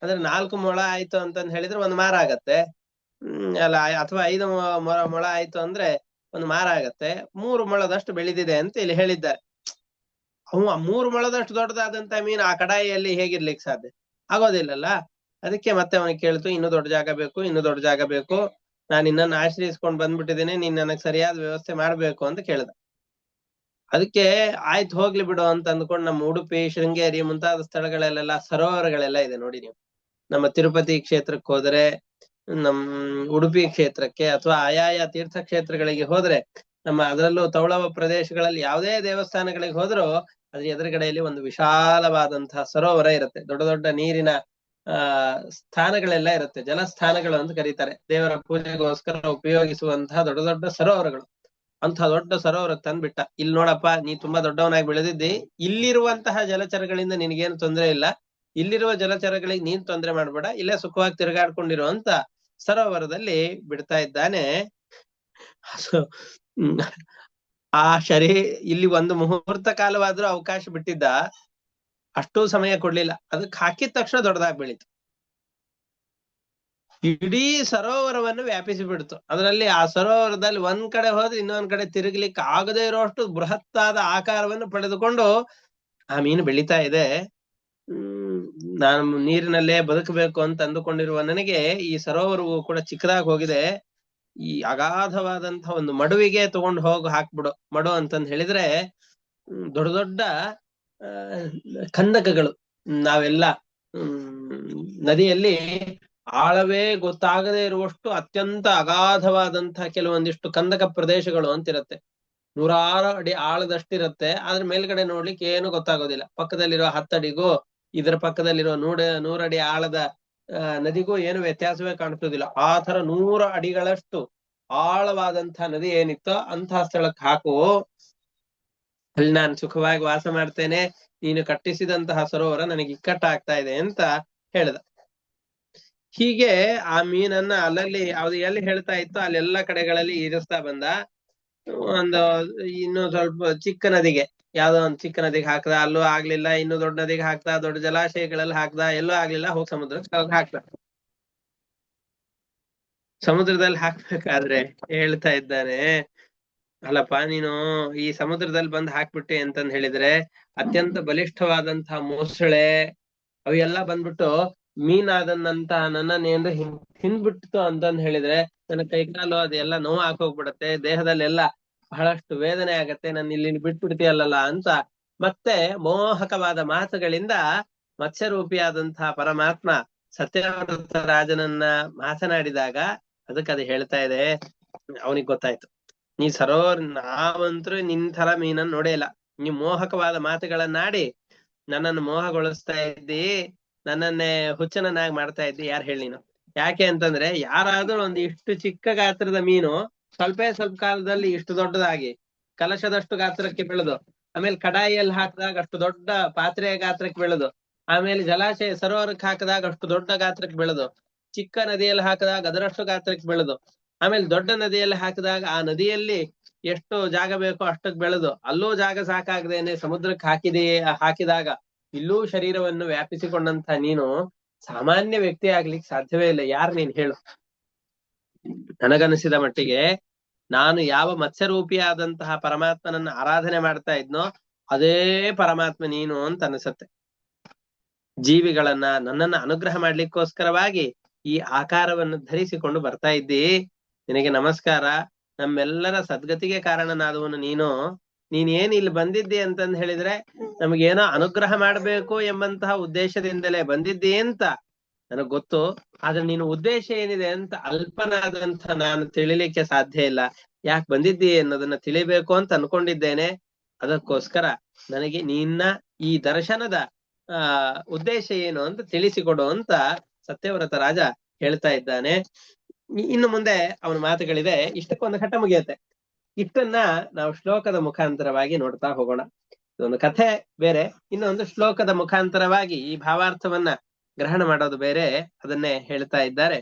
Speaker 1: ಅಂದ್ರೆ 4 ಮೊಳ ಆಯ್ತು ಅಂತಂದ್ ಹೇಳಿದ್ರೆ ಒಂದು ಮಾರ ಆಗತ್ತೆ. ಅಲ್ಲ, ಅಥವಾ 5 ಮೊಳ ಆಯ್ತು ಅಂದ್ರೆ ಒಂದು ಮಾರ ಆಗತ್ತೆ. 3 ಮೊಳದಷ್ಟು ಬೆಳೆದಿದೆ ಅಂತ ಇಲ್ಲಿ ಹೇಳಿದ್ದಾರೆ. ಅವು 3 ಮೊಳದಷ್ಟು ದೊಡ್ಡದಾದಂತ ಮೀನು ಆ ಕಡಾಯಿಯಲ್ಲಿ ಹೇಗಿರ್ಲಿಕ್ಕೆ ಸಾಧ್ಯ? ಆಗೋದಿಲ್ಲಲ್ಲ. ಅದಕ್ಕೆ ಮತ್ತೆ ಅವನಿಗೆ ಕೇಳ್ತು, ಇನ್ನೂ ದೊಡ್ಡ ಜಾಗ ಬೇಕು, ಇನ್ನೂ ದೊಡ್ಡ ಜಾಗ ಬೇಕು, ನಾನು ನಿನ್ನನ್ನು ಆಶ್ರಯಿಸ್ಕೊಂಡು ಬಂದ್ಬಿಟ್ಟಿದ್ದೇನೆ, ನೀನ್ ನನಗ್ ಸರಿಯಾದ ವ್ಯವಸ್ಥೆ ಮಾಡ್ಬೇಕು ಅಂತ ಕೇಳ್ದ. ಅದಕ್ಕೆ ಆಯ್ತು ಹೋಗ್ಲಿ ಬಿಡು ಅಂತ ಅಂದ್ಕೊಂಡು ನಮ್ಮ ಉಡುಪಿ, ಶೃಂಗೇರಿ ಮುಂತಾದ ಸ್ಥಳಗಳಲ್ಲೆಲ್ಲ ಸರೋವರಗಳೆಲ್ಲ ಇದೆ ನೋಡಿ ನೀವು. ನಮ್ಮ ತಿರುಪತಿ ಕ್ಷೇತ್ರಕ್ಕೆ ಹೋದ್ರೆ, ನಮ್ ಉಡುಪಿ ಕ್ಷೇತ್ರಕ್ಕೆ ಅಥವಾ ಆಯಾಯ ತೀರ್ಥ ಕ್ಷೇತ್ರಗಳಿಗೆ ಹೋದ್ರೆ, ನಮ್ಮ ಅದರಲ್ಲೂ ತೌಳವ ಪ್ರದೇಶಗಳಲ್ಲಿ ಯಾವುದೇ ದೇವಸ್ಥಾನಗಳಿಗೆ ಹೋದ್ರೂ ಅದ್ರ ಎದುರುಗಡೆಯಲ್ಲಿ ಒಂದು ವಿಶಾಲವಾದಂತಹ ಸರೋವರ ಇರುತ್ತೆ. ದೊಡ್ಡ ದೊಡ್ಡ ನೀರಿನ ಸ್ಥಾನಗಳೆಲ್ಲ ಇರುತ್ತೆ, ಜಲಸ್ಥಾನಗಳು ಅಂತ ಕರೀತಾರೆ. ದೇವರ ಪೂಜೆಗೋಸ್ಕರ ಉಪಯೋಗಿಸುವಂತಹ ದೊಡ್ಡ ದೊಡ್ಡ ಸರೋವರಗಳು. ಅಂತ ದೊಡ್ಡ ಸರೋವರ ತಂದ್ಬಿಟ್ಟ. ಇಲ್ಲಿ ನೋಡಪ್ಪ, ನೀ ತುಂಬಾ ದೊಡ್ಡವನಾಗಿ ಬೆಳೆದಿದ್ದಿ, ಇಲ್ಲಿರುವಂತಹ ಜಲಚರಗಳಿಂದ ನಿನಗೇನು ತೊಂದರೆ ಇಲ್ಲ, ಇಲ್ಲಿರುವ ಜಲಚರಗಳಿಗೆ ನೀನ್ ತೊಂದರೆ ಮಾಡ್ಬೇಡ, ಇಲ್ಲೇ ಸುಖವಾಗಿ ತಿರುಗಾಡ್ಕೊಂಡಿರೋ ಅಂತ ಸರೋವರದಲ್ಲಿ ಬಿಡ್ತಾ ಇದ್ದಾನೆ. ಆ ಇಲ್ಲಿ ಒಂದು ಮುಹೂರ್ತ ಕಾಲವಾದ್ರೂ ಅವಕಾಶ ಬಿಟ್ಟಿದ್ದ, ಅಷ್ಟೂ ಸಮಯ ಕೊಡ್ಲಿಲ್ಲ. ಅದಕ್ಕೆ ಹಾಕಿದ ತಕ್ಷಣ ದೊಡ್ಡದಾಗಿ ಬೆಳೀತು. ಇಡೀ ಸರೋವರವನ್ನು ವ್ಯಾಪಿಸಿ ಬಿಡ್ತು. ಅದರಲ್ಲಿ ಆ ಸರೋವರದಲ್ಲಿ ಒಂದ್ ಕಡೆ ಹೋದ್ರೆ ಇನ್ನೊಂದ್ ಕಡೆ ತಿರುಗ್ಲಿಕ್ಕೆ ಆಗದೇ ಇರೋಷ್ಟು ಬೃಹತ್ತಾದ ಆಕಾರವನ್ನು ಪಡೆದುಕೊಂಡು ಆ ಮೀನು ಬೆಳೀತಾ ಇದೆ. ನಾನು ನೀರಿನಲ್ಲೇ ಬದುಕಬೇಕು ಅಂತ ಅಂದುಕೊಂಡಿರುವ ನನಗೆ ಈ ಸರೋವರವು ಕೂಡ ಚಿಕ್ಕದಾಗಿ ಹೋಗಿದೆ. ಈ ಅಗಾಧವಾದಂತಹ ಒಂದು ಮಡುವಿಗೆ ತಗೊಂಡು ಹಾಕ್ಬಿಡು. ಮಡು ಅಂತಂದ್ ಹೇಳಿದ್ರೆ ದೊಡ್ಡ ದೊಡ್ಡ ಕಂದಕಗಳು. ನಾವೆಲ್ಲ ನದಿಯಲ್ಲಿ ಆಳವೇ ಗೊತ್ತಾಗದೇ ಇರುವಷ್ಟು ಅತ್ಯಂತ ಅಗಾಧವಾದಂತಹ ಕೆಲವೊಂದಿಷ್ಟು ಕಂದಕ ಪ್ರದೇಶಗಳು ಅಂತಿರತ್ತೆ. 100 ಅಡಿ ಆಳದಷ್ಟಿರತ್ತೆ. ಆದ್ರೆ ಮೇಲ್ಗಡೆ ನೋಡ್ಲಿಕ್ಕೆ ಏನು ಗೊತ್ತಾಗೋದಿಲ್ಲ. ಪಕ್ಕದಲ್ಲಿರೋ 10 ಅಡಿಗೂ ಇದರ ಪಕ್ಕದಲ್ಲಿರೋ 100 ಅಡಿ ಆಳದ ನದಿಗೂ ಏನು ವ್ಯತ್ಯಾಸವೇ ಕಾಣಿಸೋದಿಲ್ಲ. ಆ ತರ 100 ಅಡಿಗಳಷ್ಟು ಆಳವಾದಂತಹ ನದಿ ಏನಿತ್ತೋ ಅಂತಹ ಸ್ಥಳಕ್ಕೆ ಹಾಕು, ಅಲ್ಲಿ ನಾನು ಸುಖವಾಗಿ ವಾಸ ಮಾಡ್ತೇನೆ, ನೀನು ಕಟ್ಟಿಸಿದಂತಹ ಸರೋವರ ನನಗೆ ಇಕ್ಕಟ್ಟಾಗ್ತಾ ಇದೆ ಅಂತ ಹೇಳ್ದ. ಹೀಗೆ ಆ ಮೀನನ್ನ ಅಲ್ಲಲ್ಲಿ ಎಲ್ಲಿ ಹೇಳ್ತಾ ಇತ್ತು ಅಲ್ಲೆಲ್ಲ ಕಡೆಗಳಲ್ಲಿ ಇರಿಸ್ತಾ ಬಂದ. ಒಂದು ಇನ್ನು ಸ್ವಲ್ಪ ಚಿಕ್ಕ ನದಿಗೆ, ಯಾವ್ದೋ ಒಂದು ಚಿಕ್ಕ ನದಿಗೆ ಹಾಕ್ದ, ಅಲ್ಲೂ ಆಗ್ಲಿಲ್ಲ. ಇನ್ನು ದೊಡ್ಡ ನದಿಗೆ ಹಾಕ್ದ, ದೊಡ್ಡ ಜಲಾಶಯಗಳಲ್ಲಿ ಹಾಕ್ದ, ಎಲ್ಲೂ ಆಗ್ಲಿಲ್ಲ. ಹೋಗಿ ಸಮುದ್ರಕ್ಕೆ ಹಾಕ್ದ. ಸಮುದ್ರದಲ್ಲಿ ಹಾಕ್ಬೇಕಾದ್ರೆ ಹೇಳ್ತಾ ಇದ್ದಾನೆ, ಅಲ್ಲಪ್ಪ ನೀನು ಈ ಸಮುದ್ರದಲ್ಲಿ ಬಂದು ಹಾಕ್ಬಿಟ್ಟೆ ಅಂತಂದ್ ಹೇಳಿದ್ರೆ ಅತ್ಯಂತ ಬಲಿಷ್ಠವಾದಂತಹ ಮೊಸಳೆ ಅವೆಲ್ಲ ಬಂದ್ಬಿಟ್ಟು ಮೀನಾದನ್ನಂತ ನನ್ನನ್ನೇನ್ರ ಹಿಂದ್ಬಿಡ್ತು ಅಂತಂದ್ ಹೇಳಿದ್ರೆ ನನ್ನ ಕೈಕಾಲು ಅದೆಲ್ಲ ನೋವು ಹಾಕೋಗ್ಬಿಡತ್ತೆ, ದೇಹದಲ್ಲೆಲ್ಲ ಬಹಳಷ್ಟು ವೇದನೆ ಆಗತ್ತೆ, ನಾನು ಇಲ್ಲಿ ಬಿಟ್ಬಿಡ್ತೀಯಲ್ಲ ಅಂತ ಮತ್ತೆ ಮೋಹಕವಾದ ಮಾತುಗಳಿಂದ ಮತ್ಸ್ಯರೂಪಿಯಾದಂತಹ ಪರಮಾತ್ಮ ಸತ್ಯವ್ರತ ರಾಜನನ್ನ ಮಾತನಾಡಿದಾಗ ಅದಕ್ಕೆ ಹೇಳ್ತಾ ಇದೆ. ಅವನಿಗೆ ಗೊತ್ತಾಯ್ತು, ನೀ ನಾವಂತರೂ ನಿನ್ ತರ ಮೀನನ್ನು ನೋಡೇ ಇಲ್ಲ. ನೀ ಮೋಹಕವಾದ ಮಾತುಗಳನ್ನಾಡಿ ನನ್ನನ್ನು ಮೋಹಗೊಳಿಸ್ತಾ ಇದ್ದಿ, ನನ್ನನ್ನೇ ಹುಚ್ಚನನ್ನಾಗಿ ಮಾಡ್ತಾ ಇದ್ದಿ. ಯಾರು ಹೇಳಿ ನೀನು? ಯಾಕೆ ಅಂತಂದ್ರೆ ಯಾರಾದ್ರೂ ಒಂದು ಇಷ್ಟು ಚಿಕ್ಕ ಗಾತ್ರದ ಮೀನು ಸ್ವಲ್ಪ ಕಾಲದಲ್ಲಿ ಇಷ್ಟು ದೊಡ್ಡದಾಗಿ ಕಲಶದಷ್ಟು ಗಾತ್ರಕ್ಕೆ ಬೆಳೆದು, ಆಮೇಲೆ ಕಡಾಯಿಯಲ್ಲಿ ಹಾಕಿದಾಗ ಅಷ್ಟು ದೊಡ್ಡ ಪಾತ್ರೆಯ ಗಾತ್ರಕ್ಕೆ ಬೆಳೆದು, ಆಮೇಲೆ ಜಲಾಶಯ ಸರೋವರಕ್ಕೆ ಹಾಕಿದಾಗ ಅಷ್ಟು ದೊಡ್ಡ ಗಾತ್ರಕ್ಕೆ ಬೆಳೆದು, ಚಿಕ್ಕ ನದಿಯಲ್ಲಿ ಹಾಕಿದಾಗ ಅದರಷ್ಟು ಗಾತ್ರಕ್ಕೆ ಬೆಳೆದು, ಆಮೇಲೆ ದೊಡ್ಡ ನದಿಯಲ್ಲಿ ಹಾಕಿದಾಗ ಆ ನದಿಯಲ್ಲಿ ಎಷ್ಟು ಜಾಗ ಬೇಕೋ ಅಷ್ಟಕ್ಕೆ ಬೆಳೆದು, ಅಲ್ಲೂ ಜಾಗ ಸಾಕಾಗದೇನೆ ಸಮುದ್ರಕ್ಕೆ ಹಾಕಿದಾಗ ಇಲ್ಲೂ ಶರೀರವನ್ನು ವ್ಯಾಪಿಸಿಕೊಂಡಂತ ನೀನು ಸಾಮಾನ್ಯ ವ್ಯಕ್ತಿ ಆಗ್ಲಿಕ್ಕೆ ಸಾಧ್ಯವೇ ಇಲ್ಲ. ಯಾರು ನೀನ್ ಹೇಳು? ನನಗನಿಸಿದ ಮಟ್ಟಿಗೆ ನಾನು ಯಾವ ಮತ್ಸ್ಯರೂಪಿಯಾದಂತಹ ಪರಮಾತ್ಮನನ್ನ ಆರಾಧನೆ ಮಾಡ್ತಾ ಇದ್ನೋ ಅದೇ ಪರಮಾತ್ಮ ನೀನು ಅಂತ ಅನಿಸತ್ತೆ. ಜೀವಿಗಳನ್ನ ನನ್ನನ್ನ ಅನುಗ್ರಹ ಮಾಡ್ಲಿಕ್ಕೋಸ್ಕರವಾಗಿ ಈ ಆಕಾರವನ್ನು ಧರಿಸಿಕೊಂಡು ಬರ್ತಾ ಇದ್ದಿ. ನಿನಗೆ ನಮಸ್ಕಾರ. ನಮ್ಮೆಲ್ಲರ ಸದ್ಗತಿಗೆ ಕಾರಣನಾದವನು ನೀನ್ ಏನ್ ಇಲ್ಲಿ ಬಂದಿದ್ದಿ ಅಂತಂದ್ ಹೇಳಿದ್ರೆ ನಮಗೇನೋ ಅನುಗ್ರಹ ಮಾಡ್ಬೇಕು ಎಂಬಂತಹ ಉದ್ದೇಶದಿಂದಲೇ ಬಂದಿದ್ದಿ ಅಂತ ನನಗ್ ಗೊತ್ತು. ಆದ್ರೆ ನೀನು ಉದ್ದೇಶ ಏನಿದೆ ಅಂತ ಅಲ್ಪನಾದಂತ ನಾನು ತಿಳಿಲಿಕ್ಕೆ ಸಾಧ್ಯ ಇಲ್ಲ. ಯಾಕೆ ಬಂದಿದ್ದಿ ಅನ್ನೋದನ್ನ ತಿಳಿಬೇಕು ಅಂತ ಅನ್ಕೊಂಡಿದ್ದೇನೆ. ಅದಕ್ಕೋಸ್ಕರ ನನಗೆ ನಿನ್ನ ಈ ದರ್ಶನದ ಉದ್ದೇಶ ಏನು ಅಂತ ತಿಳಿಸಿಕೊಡು ಅಂತ ಸತ್ಯವ್ರತ ರಾಜ ಹೇಳ್ತಾ ಇದ್ದಾನೆ. ಇನ್ನು ಮುಂದೆ ಅವನ ಮಾತುಗಳಿದೆ. ಇಷ್ಟಕ್ಕೊಂದು ಘಟ್ಟ ಮುಗಿಯುತ್ತೆ. ಇಷ್ಟನ್ನ ನಾವು ಶ್ಲೋಕದ ಮುಖಾಂತರವಾಗಿ ನೋಡ್ತಾ ಹೋಗೋಣ. ಇದೊಂದು ಕಥೆ ಬೇರೆ, ಇನ್ನೊಂದು ಶ್ಲೋಕದ ಮುಖಾಂತರವಾಗಿ ಈ ಭಾವಾರ್ಥವನ್ನ ಗ್ರಹಣ ಮಾಡೋದು ಬೇರೆ. ಅದನ್ನೇ ಹೇಳ್ತಾ ಇದ್ದಾರೆ.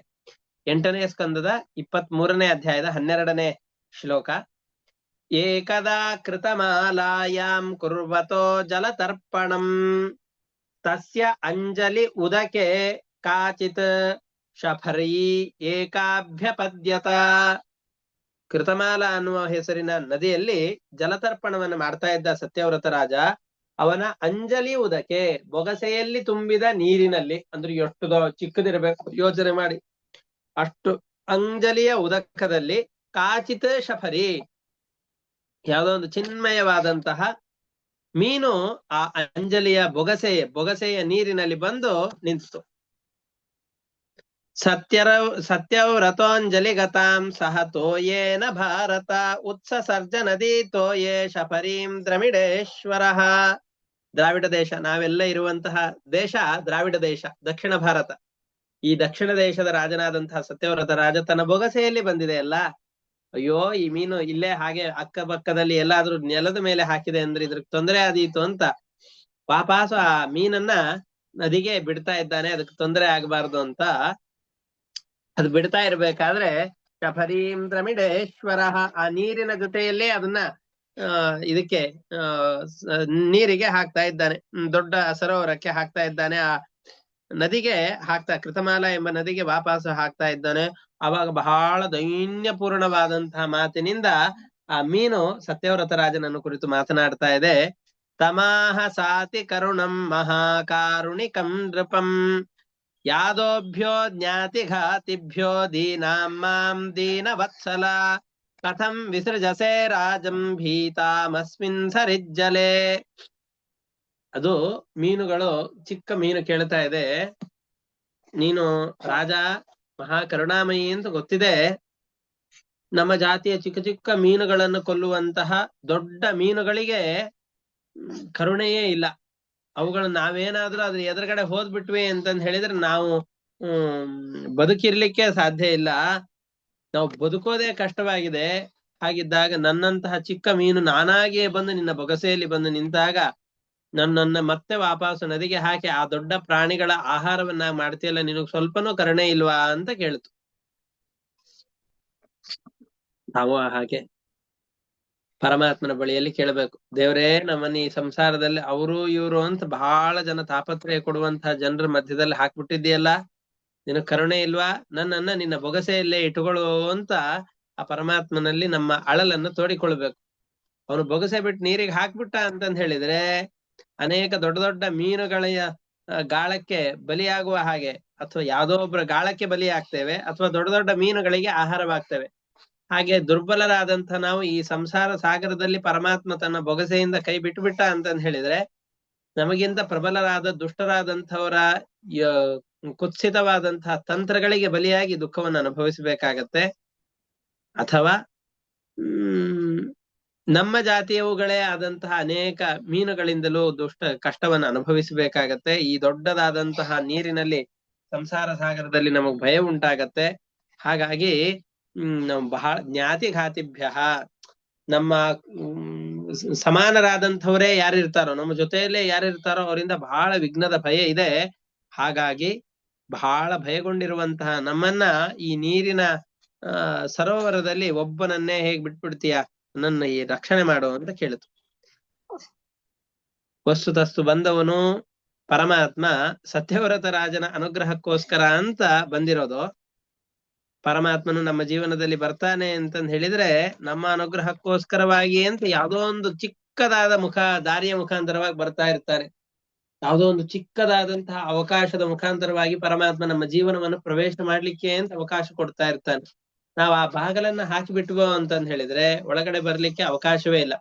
Speaker 1: 8ನೇ ಸ್ಕಂದದ 23ನೇ ಅಧ್ಯಾಯದ 12ನೇ ಶ್ಲೋಕ. ಏಕದಾ ಕೃತಮಾಲಾಯಾಂ ಕುರ್ವತೋ ಜಲತರ್ಪಣಂ ತಸ್ಯ ಅಂಜಲಿ ಉದಕೆ ಕಾಚಿತ್ ಶಫರೀ ಏಕಾಭ್ಯಪದ್ಯತ. ಕೃತಮಾಲ ಅನ್ನುವ ಹೆಸರಿನ ನದಿಯಲ್ಲಿ ಜಲತರ್ಪಣವನ್ನು ಮಾಡ್ತಾ ಇದ್ದ ಸತ್ಯವ್ರತ ರಾಜ ಅವನ ಅಂಜಲಿ ಉದಕೆ, ಬೊಗಸೆಯಲ್ಲಿ ತುಂಬಿದ ನೀರಿನಲ್ಲಿ, ಅಂದ್ರೆ ಎಷ್ಟು ಚಿಕ್ಕದಿರಬೇಕು ಯೋಚನೆ ಮಾಡಿ, ಅಷ್ಟು ಅಂಜಲಿಯ ಉದಕದಲ್ಲಿ ಕಾಚಿತ್ ಶಫರಿ, ಯಾವುದೋ ಒಂದು ಚಿನ್ಮಯವಾದಂತಹ ಮೀನು ಆ ಅಂಜಲಿಯ ಬೊಗಸೆಯ ನೀರಿನಲ್ಲಿ ಬಂದು ನಿಂತು. ಸತ್ಯವ್ರತೋಂಜಲಿ ಗತಾಂ ಸಹ ತೋಯೇನ ಭಾರತ ಉತ್ಸರ್ಜ ನದಿ ತೋಯೇ ಶಫರೀಂ ದ್ರಮಿಡೇಶ್ವರ. ದ್ರಾವಿಡ ದೇಶ, ನಾವೆಲ್ಲ ಇರುವಂತಹ ದೇಶ ದ್ರಾವಿಡ ದೇಶ, ದಕ್ಷಿಣ ಭಾರತ. ಈ ದಕ್ಷಿಣ ದೇಶದ ರಾಜನಾದಂತಹ ಸತ್ಯವ್ರತ ರಾಜ ತನ್ನ ಬೊಗಸೆಯಲ್ಲಿ ಬಂದಿದೆ ಅಲ್ಲ. ಅಯ್ಯೋ, ಈ ಮೀನು ಇಲ್ಲೇ ಹಾಗೆ ಅಕ್ಕಪಕ್ಕದಲ್ಲಿ ಎಲ್ಲಾದ್ರೂ ನೆಲದ ಮೇಲೆ ಹಾಕಿದೆ ಅಂದ್ರೆ ಇದ್ರ ತೊಂದರೆ ಆದೀತು ಅಂತ ವಾಪಸ್ ಆ ಮೀನನ್ನ ನದಿಗೆ ಬಿಡ್ತಾ ಇದ್ದಾನೆ. ಅದಕ್ಕೆ ತೊಂದರೆ ಆಗಬಾರ್ದು ಅಂತ ಅದು ಬಿಡ್ತಾ ಇರ್ಬೇಕಾದ್ರೆ ಶಫರೀಂ ದ್ರಮಿಡೇಶ್ವರ, ಆ ನೀರಿನ ಜೊತೆಯಲ್ಲೇ ಅದನ್ನ ಇದಕ್ಕೆ ನೀರಿಗೆ ಹಾಕ್ತಾ ಇದ್ದಾನೆ. ದೊಡ್ಡ ಸರೋವರಕ್ಕೆ ಹಾಕ್ತಾ ಇದ್ದಾನೆ. ಆ ನದಿಗೆ ಕೃತಮಾಲ ಎಂಬ ನದಿಗೆ ವಾಪಸ್ ಹಾಕ್ತಾ ಇದ್ದಾನೆ. ಅವಾಗ ಬಹಳ ದೈನ್ಯಪೂರ್ಣವಾದಂತಹ ಮಾತಿನಿಂದ ಆ ಮೀನು ಸತ್ಯವ್ರತ ರಾಜನನ್ನು ಕುರಿತು ಮಾತನಾಡ್ತಾ ಇದೆ. ತಮಾಹ ಸಾತಿ ಕರುಣಂ ಮಹಾಕಾರುಣಿಕಂ ನೃಪಂ ಯಾದೋಭ್ಯೋ ಜ್ಞಾತಿ ಘಾತಿಭ್ಯೋ ದೀನಾಂ ಮಾಂ ದೀನವತ್ಸಲ ಕಥಂ ವಿಸೃಜಸೆ ರಾಜಂ ಭೀತಾಮಸ್ಮಿನ್ ಸರಿಜ್ಜಲೆ. ಅದು ಮೀನುಗಳು, ಚಿಕ್ಕ ಮೀನು ಕೇಳ್ತಾ ಇದೆ, ನೀನು ರಾಜ ಮಹಾಕರುಣಾಮಯಿ ಅಂತ ಗೊತ್ತಿದೆ. ನಮ್ಮ ಜಾತಿಯ ಚಿಕ್ಕ ಚಿಕ್ಕ ಮೀನುಗಳನ್ನು ಕೊಲ್ಲುವಂತಹ ದೊಡ್ಡ ಮೀನುಗಳಿಗೆ ಕರುಣೆಯೇ ಇಲ್ಲ. ಅವುಗಳನ್ನ ನಾವೇನಾದ್ರೂ ಅದ್ರ ಎದುರುಗಡೆ ಹೋದ್ಬಿಟ್ವಿ ಅಂತಂದ್ ಹೇಳಿದ್ರೆ ನಾವು ಬದುಕಿರ್ಲಿಕ್ಕೆ ಸಾಧ್ಯ ಇಲ್ಲ. ನಾವು ಬದುಕೋದೇ ಕಷ್ಟವಾಗಿದೆ. ಹಾಗಿದ್ದಾಗ ನನ್ನಂತಹ ಚಿಕ್ಕ ಮೀನು ನಾನಾಗಿಯೇ ಬಂದು ನಿನ್ನ ಬೊಗಸೆಯಲ್ಲಿ ಬಂದು ನಿಂತಾಗ ನನ್ನನ್ನ ಮತ್ತೆ ವಾಪಸ್ ನದಿಗೆ ಹಾಕಿ ಆ ದೊಡ್ಡ ಪ್ರಾಣಿಗಳ ಆಹಾರವನ್ನ ಮಾಡ್ತೀಯಲ್ಲ, ನಿನಗ್ ಸ್ವಲ್ಪನೂ ಕರುಣೆ ಇಲ್ವಾ ಅಂತ ಕೇಳ್ತು. ನಾವು ಹಾಗೆ ಪರಮಾತ್ಮನ ಬಳಿಯಲ್ಲಿ ಕೇಳಬೇಕು, ದೇವರೇ ನಮ್ಮನ್ನ ಈ ಸಂಸಾರದಲ್ಲಿ ಅವರು ಇವರು ಅಂತ ಬಹಳ ಜನ ತಾಪತ್ರಯ ಕೊಡುವಂತಹ ಜನರ ಮಧ್ಯದಲ್ಲಿ ಹಾಕ್ಬಿಟ್ಟಿದ್ದೀಯಲ್ಲ, ನಿನಗ್ ಕರುಣೆ ಇಲ್ವಾ, ನನ್ನನ್ನ ನಿನ್ನ ಬೊಗಸೆಯಲ್ಲೇ ಇಟ್ಟುಕೊಳ್ಳು ಅಂತ ಆ ಪರಮಾತ್ಮನಲ್ಲಿ ನಮ್ಮ ಅಳಲನ್ನು ತೋಡಿಕೊಳ್ಬೇಕು. ಅವನು ಬೊಗಸೆ ಬಿಟ್ಟು ನೀರಿಗೆ ಹಾಕ್ಬಿಟ್ಟ ಅಂತಂದ್ ಹೇಳಿದ್ರೆ ಅನೇಕ ದೊಡ್ಡ ದೊಡ್ಡ ಮೀನುಗಳ ಗಾಳಕ್ಕೆ ಬಲಿಯಾಗುವ ಹಾಗೆ, ಅಥವಾ ಯಾವುದೋ ಒಬ್ಬರ ಗಾಳಕ್ಕೆ ಬಲಿ ಆಗ್ತೇವೆ, ಅಥವಾ ದೊಡ್ಡ ದೊಡ್ಡ ಮೀನುಗಳಿಗೆ ಆಹಾರವಾಗ್ತೇವೆ. ಹಾಗೆ ದುರ್ಬಲರಾದಂತಹ ನಾವು ಈ ಸಂಸಾರ ಸಾಗರದಲ್ಲಿ ಪರಮಾತ್ಮ ತನ್ನ ಬೊಗಸೆಯಿಂದ ಕೈ ಬಿಟ್ಟುಬಿಟ್ಟ ಅಂತಂದ್ ಹೇಳಿದ್ರೆ ನಮಗಿಂತ ಪ್ರಬಲರಾದ ದುಷ್ಟರಾದಂಥವರ ಕುತ್ಸಿತವಾದಂತಹ ತಂತ್ರಗಳಿಗೆ ಬಲಿಯಾಗಿ ದುಃಖವನ್ನು ಅನುಭವಿಸಬೇಕಾಗತ್ತೆ. ಅಥವಾ ನಮ್ಮ ಜಾತಿಯವುಗಳೇ ಆದಂತಹ ಅನೇಕ ಮೀನುಗಳಿಂದಲೂ ಕಷ್ಟವನ್ನು ಅನುಭವಿಸಬೇಕಾಗತ್ತೆ. ಈ ದೊಡ್ಡದಾದಂತಹ ನೀರಿನಲ್ಲಿ ಸಂಸಾರ ಸಾಗರದಲ್ಲಿ ನಮಗ್ ಭಯ ಉಂಟಾಗತ್ತೆ. ಹಾಗಾಗಿ ನಾವು ಬಹಳ ಜ್ಞಾತಿಘಾತಿಭ್ಯ, ನಮ್ಮ ಸಮಾನರಾದಂಥವರೇ ಯಾರಿರ್ತಾರೋ, ನಮ್ಮ ಜೊತೆಯಲ್ಲೇ ಯಾರಿರ್ತಾರೋ ಅವರಿಂದ ಬಹಳ ವಿಘ್ನದ ಭಯ ಇದೆ. ಹಾಗಾಗಿ ಬಹಳ ಭಯಗೊಂಡಿರುವಂತಹ ನಮ್ಮನ್ನ ಈ ನೀರಿನ ಸರೋವರದಲ್ಲಿ ಒಬ್ಬನನ್ನೇ ಹೇಗ್ ಬಿಟ್ಬಿಡ್ತೀಯ, ನನ್ನ ಈ ರಕ್ಷಣೆ ಮಾಡು ಅಂತ ಕೇಳಿತು. ವಸ್ತುತಸ್ತು ಬಂದವನು ಪರಮಾತ್ಮ ಸತ್ಯವ್ರತ ರಾಜನ ಅನುಗ್ರಹಕ್ಕೋಸ್ಕರ ಅಂತ ಬಂದಿರೋದು. ಪರಮಾತ್ಮನು ನಮ್ಮ ಜೀವನದಲ್ಲಿ ಬರ್ತಾನೆ ಅಂತಂದ್ ಹೇಳಿದ್ರೆ ನಮ್ಮ ಅನುಗ್ರಹಕ್ಕೋಸ್ಕರವಾಗಿ ಅಂತ ಯಾವುದೋ ಒಂದು ಚಿಕ್ಕದಾದ ದಾರಿಯ ಮುಖಾಂತರವಾಗಿ ಬರ್ತಾ ಇರ್ತಾನೆ. ಯಾವುದೋ ಒಂದು ಚಿಕ್ಕದಾದಂತಹ ಅವಕಾಶದ ಮುಖಾಂತರವಾಗಿ ಪರಮಾತ್ಮ ನಮ್ಮ ಜೀವನವನ್ನು ಪ್ರವೇಶ ಮಾಡ್ಲಿಕ್ಕೆ ಅಂತ ಅವಕಾಶ ಕೊಡ್ತಾ ಇರ್ತಾನೆ. ನಾವು ಆ ಬಾಗಲನ್ನ ಹಾಕಿಬಿಟ್ವೋ ಅಂತಂದ್ ಹೇಳಿದ್ರೆ ಒಳಗಡೆ ಬರ್ಲಿಕ್ಕೆ ಅವಕಾಶವೇ ಇಲ್ಲ.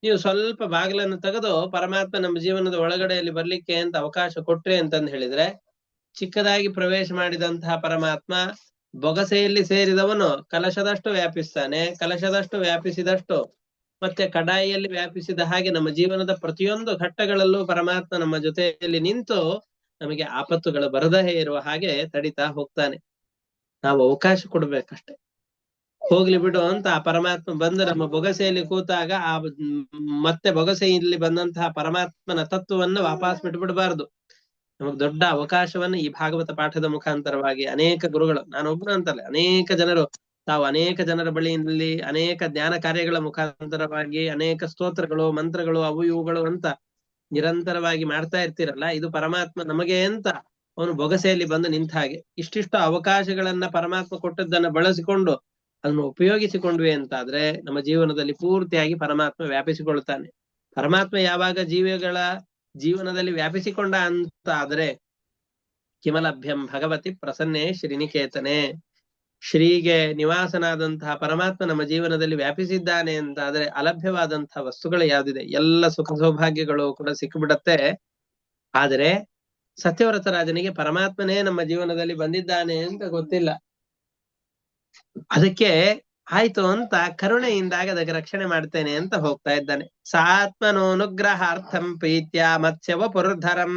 Speaker 1: ನೀವು ಸ್ವಲ್ಪ ಬಾಗಿಲನ್ನು ತೆಗೆದು ಪರಮಾತ್ಮ ನಮ್ಮ ಜೀವನದ ಒಳಗಡೆಯಲ್ಲಿ ಬರ್ಲಿಕ್ಕೆ ಅಂತ ಅವಕಾಶ ಕೊಟ್ರಿ ಅಂತಂದ್ ಹೇಳಿದ್ರೆ ಚಿಕ್ಕದಾಗಿ ಪ್ರವೇಶ ಮಾಡಿದಂತಹ ಪರಮಾತ್ಮ ಬೊಗಸೆಯಲ್ಲಿ ಸೇರಿದವನು ಕಲಶದಷ್ಟು ವ್ಯಾಪಿಸ್ತಾನೆ. ಕಲಶದಷ್ಟು ವ್ಯಾಪಿಸಿದಷ್ಟು ಮತ್ತೆ ಕಡಾಯಿಯಲ್ಲಿ ವ್ಯಾಪಿಸಿದ ಹಾಗೆ ನಮ್ಮ ಜೀವನದ ಪ್ರತಿಯೊಂದು ಘಟ್ಟಗಳಲ್ಲೂ ಪರಮಾತ್ಮ ನಮ್ಮ ಜೊತೆಯಲ್ಲಿ ನಿಂತು ನಮಗೆ ಆಪತ್ತುಗಳು ಬರದೇ ಇರುವ ಹಾಗೆ ತಡಿತಾ ಹೋಗ್ತಾನೆ. ನಾವು ಅವಕಾಶ ಕೊಡ್ಬೇಕಷ್ಟೆ. ಹೋಗ್ಲಿ ಬಿಡು ಅಂತ ಆ ಪರಮಾತ್ಮ ಬಂದು ನಮ್ಮ ಬೊಗಸೆಯಲ್ಲಿ ಕೂತಾಗ ಆ ಮತ್ತೆ ಬೊಗಸೆಯಲ್ಲಿ ಬಂದಂತಹ ಪರಮಾತ್ಮನ ತತ್ವವನ್ನು ವಾಪಸ್ ಬಿಟ್ಬಿಡ್ಬಾರ್ದು. ನಮಗ್ ದೊಡ್ಡ ಅವಕಾಶವನ್ನು ಈ ಭಾಗವತ ಪಾಠದ ಮುಖಾಂತರವಾಗಿ ಅನೇಕ ಗುರುಗಳು, ನಾನೊಬ್ಬನು ಅಂತಲ್ಲ, ಅನೇಕ ಜನರು ತಾವು ಅನೇಕ ಜನರ ಬಳಿಯಲ್ಲಿ ಅನೇಕ ಜ್ಞಾನ ಕಾರ್ಯಗಳ ಮುಖಾಂತರವಾಗಿ ಅನೇಕ ಸ್ತೋತ್ರಗಳು ಮಂತ್ರಗಳು ಅವು ಇವುಗಳು ಅಂತ ನಿರಂತರವಾಗಿ ಮಾಡ್ತಾ ಇರ್ತೀರಲ್ಲ, ಇದು ಪರಮಾತ್ಮ ನಮಗೆ ಅಂತ ಅವನು ಬೊಗಸೆಯಲ್ಲಿ ಬಂದು ನಿಂತ ಹಾಗೆ. ಇಷ್ಟಿಷ್ಟು ಅವಕಾಶಗಳನ್ನ ಪರಮಾತ್ಮ ಕೊಟ್ಟದ್ದನ್ನ ಬಳಸಿಕೊಂಡು ಅದನ್ನು ಉಪಯೋಗಿಸಿಕೊಂಡ್ವಿ ಅಂತಾದ್ರೆ ನಮ್ಮ ಜೀವನದಲ್ಲಿ ಪೂರ್ತಿಯಾಗಿ ಪರಮಾತ್ಮ ವ್ಯಾಪಿಸಿಕೊಳ್ತಾನೆ. ಪರಮಾತ್ಮ ಯಾವಾಗ ಜೀವಿಗಳ ಜೀವನದಲ್ಲಿ ವ್ಯಾಪಿಸಿಕೊಂಡ ಅಂತ ಆದ್ರೆ ಕಿಮಲಭ್ಯಂ ಭಗವತಿ ಪ್ರಸನ್ನೇ ಶ್ರೀನಿಕೇತನೆ, ಶ್ರೀಗೆ ನಿವಾಸನಾದಂತಹ ಪರಮಾತ್ಮ ನಮ್ಮ ಜೀವನದಲ್ಲಿ ವ್ಯಾಪಿಸಿದ್ದಾನೆ ಅಂತ ಆದ್ರೆ ಅಲಭ್ಯವಾದಂತಹ ವಸ್ತುಗಳು ಯಾವ್ದಿದೆ ಎಲ್ಲ ಸುಖ ಸೌಭಾಗ್ಯಗಳು ಕೂಡ ಸಿಕ್ಕಿಬಿಡತ್ತೆ. ಆದರೆ ಸತ್ಯವ್ರತ ರಾಜನಿಗೆ ಪರಮಾತ್ಮನೇ ನಮ್ಮ ಜೀವನದಲ್ಲಿ ಬಂದಿದ್ದಾನೆ ಅಂತ ಗೊತ್ತಿಲ್ಲ. ಅದಕ್ಕೆ ಆಯ್ತು ಅಂತ ಕರುಣೆಯಿಂದಾಗ ಅದಕ್ಕೆ ರಕ್ಷಣೆ ಮಾಡ್ತೇನೆ ಅಂತ ಹೋಗ್ತಾ ಇದ್ದಾನೆ. ಸಾತ್ಮನೋನುಗ್ರಹಾರ್ಥಂ ಪ್ರೀತ್ಯ ಮತ್ಸ್ಯವ ಪುರ್ಧರಂ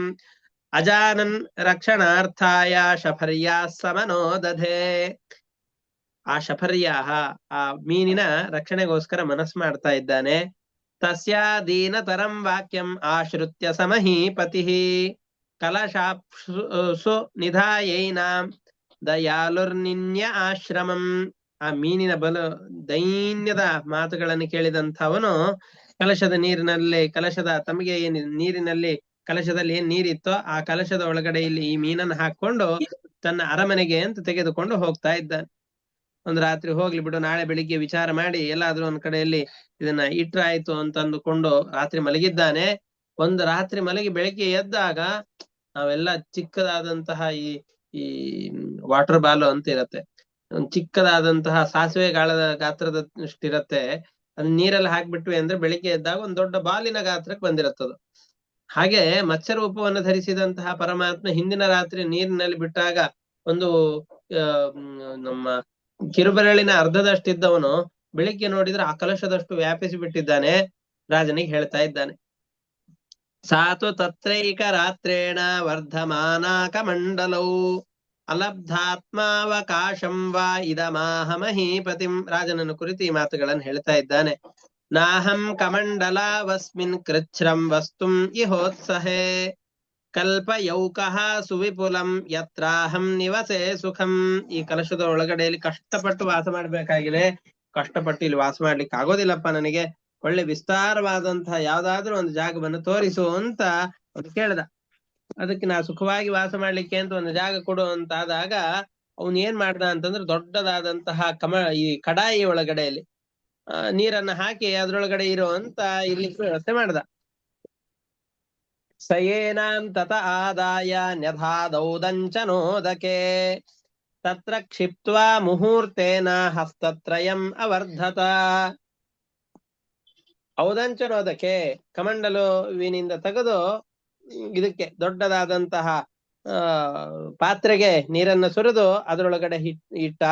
Speaker 1: ಅಜಾನನ್ ರಕ್ಷಣಾರ್ಥಾಯ ಶಫರ್ಯಾ ಸಮನೋದಧೆ. ಆ ಶಫರ್ಯಾಹ ಆ ಮೀನಿನ ರಕ್ಷಣೆಗೋಸ್ಕರ ಮನಸ್ಸು ಮಾಡ್ತಾ ಇದ್ದಾನೆ. ತಸ್ಯಾದೀನತರಂ ವಾಕ್ಯಂ ಆಶ್ರುತ್ಯ ಸಮಹೀಪತಿ ಕಲಶಾಪ್ಸು ನಿಧಾಯೈನಾಂ ದಯಾಲುರ್ನಿನ್ಯ ಆಶ್ರಮಂ. ಆ ಮೀನಿನ ದೈನ್ಯದ ಮಾತುಗಳನ್ನು ಕೇಳಿದಂಥವನು ಕಲಶದ ನೀರಿನಲ್ಲಿ ತಮಗೆ ಏನ್ ನೀರಿನಲ್ಲಿ ಕಲಶದಲ್ಲಿ ಏನ್ ನೀರಿತ್ತೋ ಆ ಕಲಶದ ಒಳಗಡೆ ಇಲ್ಲಿ ಈ ಮೀನನ್ನು ಹಾಕೊಂಡು ತನ್ನ ಅರಮನೆಗೆ ಅಂತ ತೆಗೆದುಕೊಂಡು ಹೋಗ್ತಾ ಇದ್ದಾನೆ. ಒಂದ್ ರಾತ್ರಿ ಹೋಗ್ಲಿ ಬಿಡು, ನಾಳೆ ಬೆಳಿಗ್ಗೆ ವಿಚಾರ ಮಾಡಿ ಎಲ್ಲಾದ್ರೂ ಒಂದ್ ಕಡೆಯಲ್ಲಿ ಇದನ್ನ ಇಟ್ರಾಯ್ತು ಅಂತ ಅಂದುಕೊಂಡು ರಾತ್ರಿ ಮಲಗಿದ್ದಾನೆ. ಒಂದು ರಾತ್ರಿ ಮಲಗಿ ಬೆಳಿಗ್ಗೆ ಎದ್ದಾಗ ನಾವೆಲ್ಲ ಚಿಕ್ಕದಾದಂತಹ ಈ ವಾಟರ್ ಬಾಲು ಅಂತ ಇರತ್ತೆ, ಒಂದ್ ಚಿಕ್ಕದಾದಂತಹ ಸಾಸಿವೆ ಗಾತ್ರದಷ್ಟಿರತ್ತೆ. ಅದ್ ನೀರಲ್ಲಿ ಹಾಕ್ಬಿಟ್ವಿ ಅಂದ್ರೆ ಬೆಳಿಗ್ಗೆ ಎದ್ದಾಗ ಒಂದ್ ದೊಡ್ಡ ಬಾಲಿನ ಗಾತ್ರಕ್ಕೆ ಬಂದಿರತ್ತದು. ಹಾಗೆ ಮತ್ಸ್ಯ ರೂಪವನ್ನು ಧರಿಸಿದಂತಹ ಪರಮಾತ್ಮ ಹಿಂದಿನ ರಾತ್ರಿ ನೀರಿನಲ್ಲಿ ಬಿಟ್ಟಾಗ ಒಂದು ನಮ್ಮ ಕಿರುಬೆರಳಿನ ಅರ್ಧದಷ್ಟಿದ್ದವನು ಬೆಳಿಗ್ಗೆ ನೋಡಿದ್ರೆ ಆ ಕಲಶದಷ್ಟು ವ್ಯಾಪಿಸಿ ಬಿಟ್ಟಿದ್ದಾನೆ. ರಾಜನಿಗೆ ಹೇಳ್ತಾ ಇದ್ದಾನೆ, ಸಾತು ತತ್ರೈಕ ರಾತ್ರೇಣ ವರ್ಧಮಾನಾಕ ಮಂಡಲೌ ಅಲಬ್ಧಾತ್ಮಾವಕಾಶಂ ವಾ ಇದಮಾಹ ಮಹೀಪತಿಂ. ರಾಜನನ್ನು ಕುರಿತು ಈ ಮಾತುಗಳನ್ನು ಹೇಳ್ತಾ ಇದ್ದಾನೆ. ನಾಹಂ ಕಮಂಡಲಾವಸ್ಮಿನ್ ಕೃಚ್ಛ್ರಂ ವಸ್ತುಂ ಇಹೋತ್ಸಹೇ ಕಲ್ಪಯೌಕಃ ಸುವಿಪುಲಂ ಯತ್ರಾಹಂ ನಿವಸೆ ಸುಖಂ. ಈ ಕಲಶದ ಒಳಗಡೆಯಲ್ಲಿ ಕಷ್ಟಪಟ್ಟು ವಾಸ ಮಾಡ್ಬೇಕಾಗಿದೆ, ಕಷ್ಟಪಟ್ಟು ಇಲ್ಲಿ ವಾಸ ಮಾಡ್ಲಿಕ್ಕೆ ಆಗೋದಿಲ್ಲಪ್ಪ ನನಗೆ, ಒಳ್ಳೆ ವಿಸ್ತಾರವಾದಂತಹ ಯಾವ್ದಾದ್ರೂ ಒಂದು ಜಾಗವನ್ನು ತೋರಿಸು ಅಂತ ಅವನು ಕೇಳ್ದ. ಅದಕ್ಕೆ ನಾ ಸುಖವಾಗಿ ವಾಸ ಮಾಡ್ಲಿಕ್ಕೆ ಅಂತ ಒಂದು ಜಾಗ ಕೊಡು ಅಂತ ಆದಾಗ ಅವನ್ ಏನ್ ಮಾಡ್ದ ಅಂತಂದ್ರೆ ದೊಡ್ಡದಾದಂತಹ ಈ ಕಡಾಯಿ ಒಳಗಡೆಯಲ್ಲಿ ನೀರನ್ನ ಹಾಕಿ ಅದ್ರೊಳಗಡೆ ಇರೋ ಅಂತ ಇಲ್ಲಿ ವ್ಯವಸ್ಥೆ ಮಾಡ್ದ. ಸಯೇನಾಂ ತತ ಆದಾಯ ನ್ಯಧಾದೌದಂಚನೋದಕೆ ತತ್ರ ಕ್ಷಿಪ್ತ್ವಾ ಮುಹೂರ್ತೇನ ಹಸ್ತತ್ರಯಂ ಅವರ್ಧತ. ಔದಂಚನೋದಕ್ಕೆ ಕಮಂಡಲುವಿನಿಂದ ತೆಗೆದು ಇದಕ್ಕೆ ದೊಡ್ಡದಾದಂತಹ ಪಾತ್ರೆಗೆ ನೀರನ್ನ ಸುರಿದು ಅದರೊಳಗಡೆ ಇಟ್ಟ.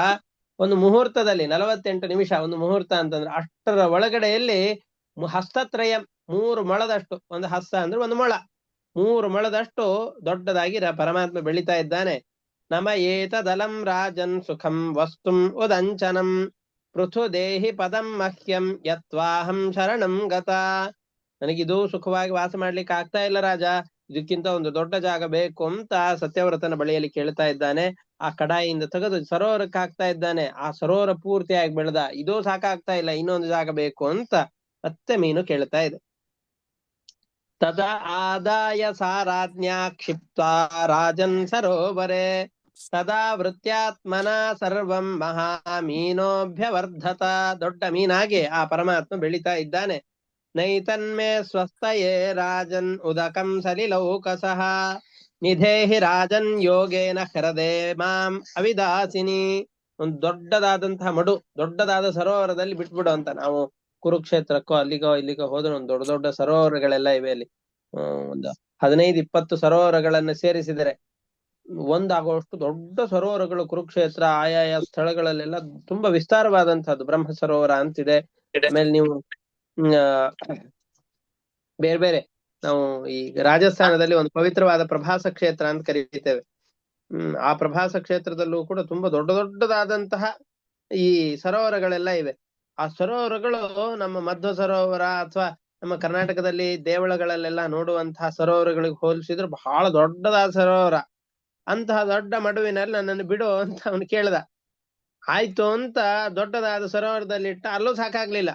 Speaker 1: ಒಂದು ಮುಹೂರ್ತದಲ್ಲಿ 48 ನಿಮಿಷ, ಒಂದು ಮುಹೂರ್ತ ಅಂತಂದ್ರೆ ಅಷ್ಟರ ಒಳಗಡೆಯಲ್ಲಿ ಹಸ್ತತ್ರಯ 3 ಮೊಳದಷ್ಟು, ಒಂದು ಹಸ್ತ ಅಂದ್ರೆ 1 ಮೊಳ, 3 ಮೊಳದಷ್ಟು ದೊಡ್ಡದಾಗಿ ಪರಮಾತ್ಮ ಬೆಳಿತಾ ಇದ್ದಾನೆ. ನಮ ಏತದಲಂ ರಾಜನ್ ಸುಖಂ ವಸ್ತುಂ ಉದಂಚನಂ ಪೃಥು ದೇಹಿ ಪದಂ ಮಹ್ಯಂ ಯತ್ವಾಹಂ ಶರಣಂ ಗತ. ನನಗಿದು ಸುಖವಾಗಿ ವಾಸ ಮಾಡ್ಲಿಕ್ಕೆ ಆಗ್ತಾ ಇಲ್ಲ ರಾಜ, ಇದಕ್ಕಿಂತ ಒಂದು ದೊಡ್ಡ ಜಾಗ ಬೇಕು ಅಂತ ಸತ್ಯವ್ರತನ ಬಳಿಯಲ್ಲಿ ಕೇಳ್ತಾ ಇದ್ದಾನೆ. ಆ ಕಡಾಯಿಯಿಂದ ತೆಗೆದು ಸರೋವರಕ್ಕೆ ಹಾಕ್ತಾ ಇದ್ದಾನೆ. ಆ ಸರೋವರ ಪೂರ್ತಿಯಾಗಿ ಬೆಳೆದ, ಇದು ಸಾಕಾಗ್ತಾ ಇಲ್ಲ, ಇನ್ನೊಂದು ಜಾಗ ಬೇಕು ಅಂತ ಮತ್ತೆ ಮೀನು ಕೇಳ್ತಾ ಇದೆ. ತದಾ ಆದಾಯ ಸಾರಾಜ್ಞಾ ಕ್ಷಿಪ್ತ ರಾಜನ್ ಸರೋವರೆ ತದಾ ವೃತ್ಯಾತ್ಮನ ಸರ್ವಂ ಮಹಾ ಮೀನೋಭ್ಯವರ್ಧತ. ದೊಡ್ಡ ಮೀನಾಗಿ ಆ ಪರಮಾತ್ಮ ಬೆಳಿತಾ ಇದ್ದಾನೆ. ನೈತನ್ಮೇ ಸ್ವಸ್ಥಯೇ ರಾಜನ್ ಉದಕಂ ಸಲಿಲೌಕಸಃ ನಿಧೇಹಿ ರಾಜನ್ ಯೋಗೇನ ಹೃದಯ ಮಾಂ ಅವಿದಾಸಿನಿ. ಒಂದು ದೊಡ್ಡದಾದಂತಹ ಮಡು, ದೊಡ್ಡದಾದ ಸರೋವರದಲ್ಲಿ ಬಿಟ್ಬಿಡು ಅಂತ. ನಾವು ಕುರುಕ್ಷೇತ್ರಕ್ಕೋ ಅಲ್ಲಿಗೋ ಇಲ್ಲಿಗೋ ಹೋದ್ರೆ ಒಂದು ದೊಡ್ಡ ದೊಡ್ಡ ಸರೋವರಗಳೆಲ್ಲ ಇವೆ ಅಲ್ಲಿ. ಒಂದು 15-20 ಸರೋವರಗಳನ್ನ ಸೇರಿಸಿದರೆ ಒಂದಾಗುವಷ್ಟು ದೊಡ್ಡ ಸರೋವರಗಳು ಕುರುಕ್ಷೇತ್ರ ಆಯಾಯ ಸ್ಥಳಗಳಲ್ಲೆಲ್ಲ ತುಂಬಾ ವಿಸ್ತಾರವಾದಂತಹದ್ದು. ಬ್ರಹ್ಮ ಸರೋವರ ಅಂತಿದೆ. ಆಮೇಲೆ ನೀವು ಬೇರೆ ಬೇರೆ ನಾವು ಈ ರಾಜಸ್ಥಾನದಲ್ಲಿ ಒಂದು ಪವಿತ್ರವಾದ ಪ್ರಭಾಸ ಕ್ಷೇತ್ರ ಅಂತ ಕರೀತೇವೆ. ಆ ಪ್ರಭಾಸ ಕ್ಷೇತ್ರದಲ್ಲೂ ಕೂಡ ತುಂಬಾ ದೊಡ್ಡ ದೊಡ್ಡದಾದಂತಹ ಈ ಸರೋವರಗಳೆಲ್ಲ ಇವೆ. ಆ ಸರೋವರಗಳು ನಮ್ಮ ಮಧ್ವ ಸರೋವರ ಅಥವಾ ನಮ್ಮ ಕರ್ನಾಟಕದಲ್ಲಿ ದೇವಳಗಳಲ್ಲೆಲ್ಲ ನೋಡುವಂತಹ ಸರೋವರಗಳಿಗೆ ಹೋಲಿಸಿದ್ರೆ ಬಹಳ ದೊಡ್ಡದಾದ ಸರೋವರ. ಅಂತಹ ದೊಡ್ಡ ಮಡುವಿನಲ್ಲಿ ನನ್ನನ್ನು ಬಿಡು ಅಂತ ಅವನು ಕೇಳ್ದ. ಆಯ್ತು ಅಂತ ದೊಡ್ಡದಾದ ಸರೋವರದಲ್ಲಿ ಇಟ್ಟ, ಅಲ್ಲೂ ಸಾಕಾಗ್ಲಿಲ್ಲ.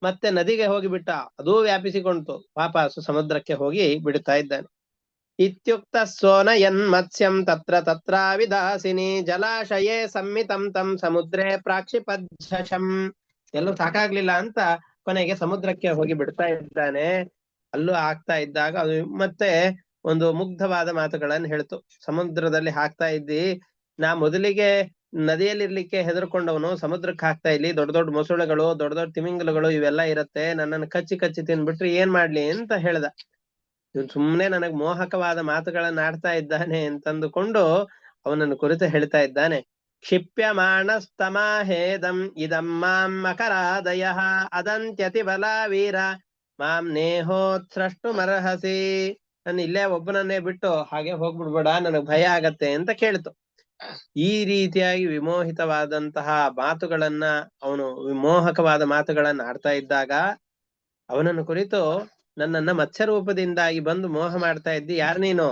Speaker 1: ಮತ್ತೆ ನದಿಗೆ ಹೋಗಿ ಬಿಟ್ಟ, ಅದೂ ವ್ಯಾಪಿಸಿಕೊಂಡ್ತು. ವಾಪಸ್ಸು ಸಮುದ್ರಕ್ಕೆ ಹೋಗಿ ಬಿಡುತ್ತಾ ಇದ್ದಾನೆ. ಇತ್ಯುಕ್ತ ಸೋನ ಯನ್ ಮತ್ಸ್ಯಂ ತತ್ರ ತತ್ರಾವಿದಾಸಿನಿ ಜಲಾಶಯೇ ಸಂಮಿತಂ ತಂ ಸಮುದ್ರೇ ಪ್ರಾಕ್ಷಿಪಜ್ಜಶಂ. ಎಲ್ಲೂ ಸಾಕಾಗ್ಲಿಲ್ಲ ಅಂತ ಕೊನೆಗೆ ಸಮುದ್ರಕ್ಕೆ ಹೋಗಿ ಬಿಡ್ತಾ ಇದ್ದಾನೆ. ಅಲ್ಲೂ ಆಗ್ತಾ ಇದ್ದಾಗ ಅದು ಮತ್ತೆ ಒಂದು ಮುಗ್ಧವಾದ ಮಾತುಗಳನ್ನು ಹೇಳ್ತು. ಸಮುದ್ರದಲ್ಲಿ ಹಾಕ್ತಾ ಇದ್ದಿ, ನಾ ಮೊದಲಿಗೆ ನದಿಯಲ್ಲಿರ್ಲಿಕ್ಕೆ ಹೆದರ್ಕೊಂಡವನು ಸಮುದ್ರಕ್ಕೆ ಹಾಕ್ತಾ ಇಲ್ಲಿ, ದೊಡ್ಡ ದೊಡ್ಡ ಮೊಸಳೆಗಳು, ದೊಡ್ಡ ದೊಡ್ಡ ತಿಮಿಂಗಲಗಳು ಇವೆಲ್ಲ ಇರತ್ತೆ, ನನ್ನನ್ನು ಕಚ್ಚಿ ಕಚ್ಚಿ ತಿನ್ಬಿಟ್ರೆ ಏನ್ ಮಾಡ್ಲಿ ಅಂತ ಹೇಳ್ದ. ಇವನು ಸುಮ್ನೆ ನನಗ್ ಮೋಹಕವಾದ ಮಾತುಗಳನ್ನ ಆಡ್ತಾ ಇದ್ದಾನೆ ಅಂತಂದುಕೊಂಡು ಅವನನ್ನು ಕುರಿತು ಹೇಳ್ತಾ ಇದ್ದಾನೆ. ಕ್ಷಿಪ್ಯಮಾಣಸ್ತಮಾಹೇದಂ ಇದಂ ಮಾಂ ಮಕರಾದಯ ಅದಂತ್ಯತಿ ಬಲ ವೀರ ಮಾಂ ನೇಹೋತ್ಸ್ರಷ್ಟುಮರ್ಹಸಿ. ನಾನು ಇಲ್ಲೇ ಒಬ್ಬನನ್ನೇ ಬಿಟ್ಟು ಹಾಗೆ ಹೋಗ್ಬಿಡ್ಬೇಡ, ನನಗ್ ಭಯ ಆಗತ್ತೆ ಅಂತ ಕೇಳ್ತು. ಈ ರೀತಿಯಾಗಿ ವಿಮೋಹಿತವಾದಂತಹ ಮಾತುಗಳನ್ನ, ಅವನು ವಿಮೋಹಕವಾದ ಮಾತುಗಳನ್ನ ಆಡ್ತಾ ಇದ್ದಾಗ ಅವನನ್ನು ಕುರಿತು, ನನ್ನನ್ನ ಮತ್ಸ್ಯ ರೂಪದಿಂದಾಗಿ ಬಂದು ಮೋಹ ಮಾಡ್ತಾ ಇದ್ದಿ, ಯಾರು ನೀನು?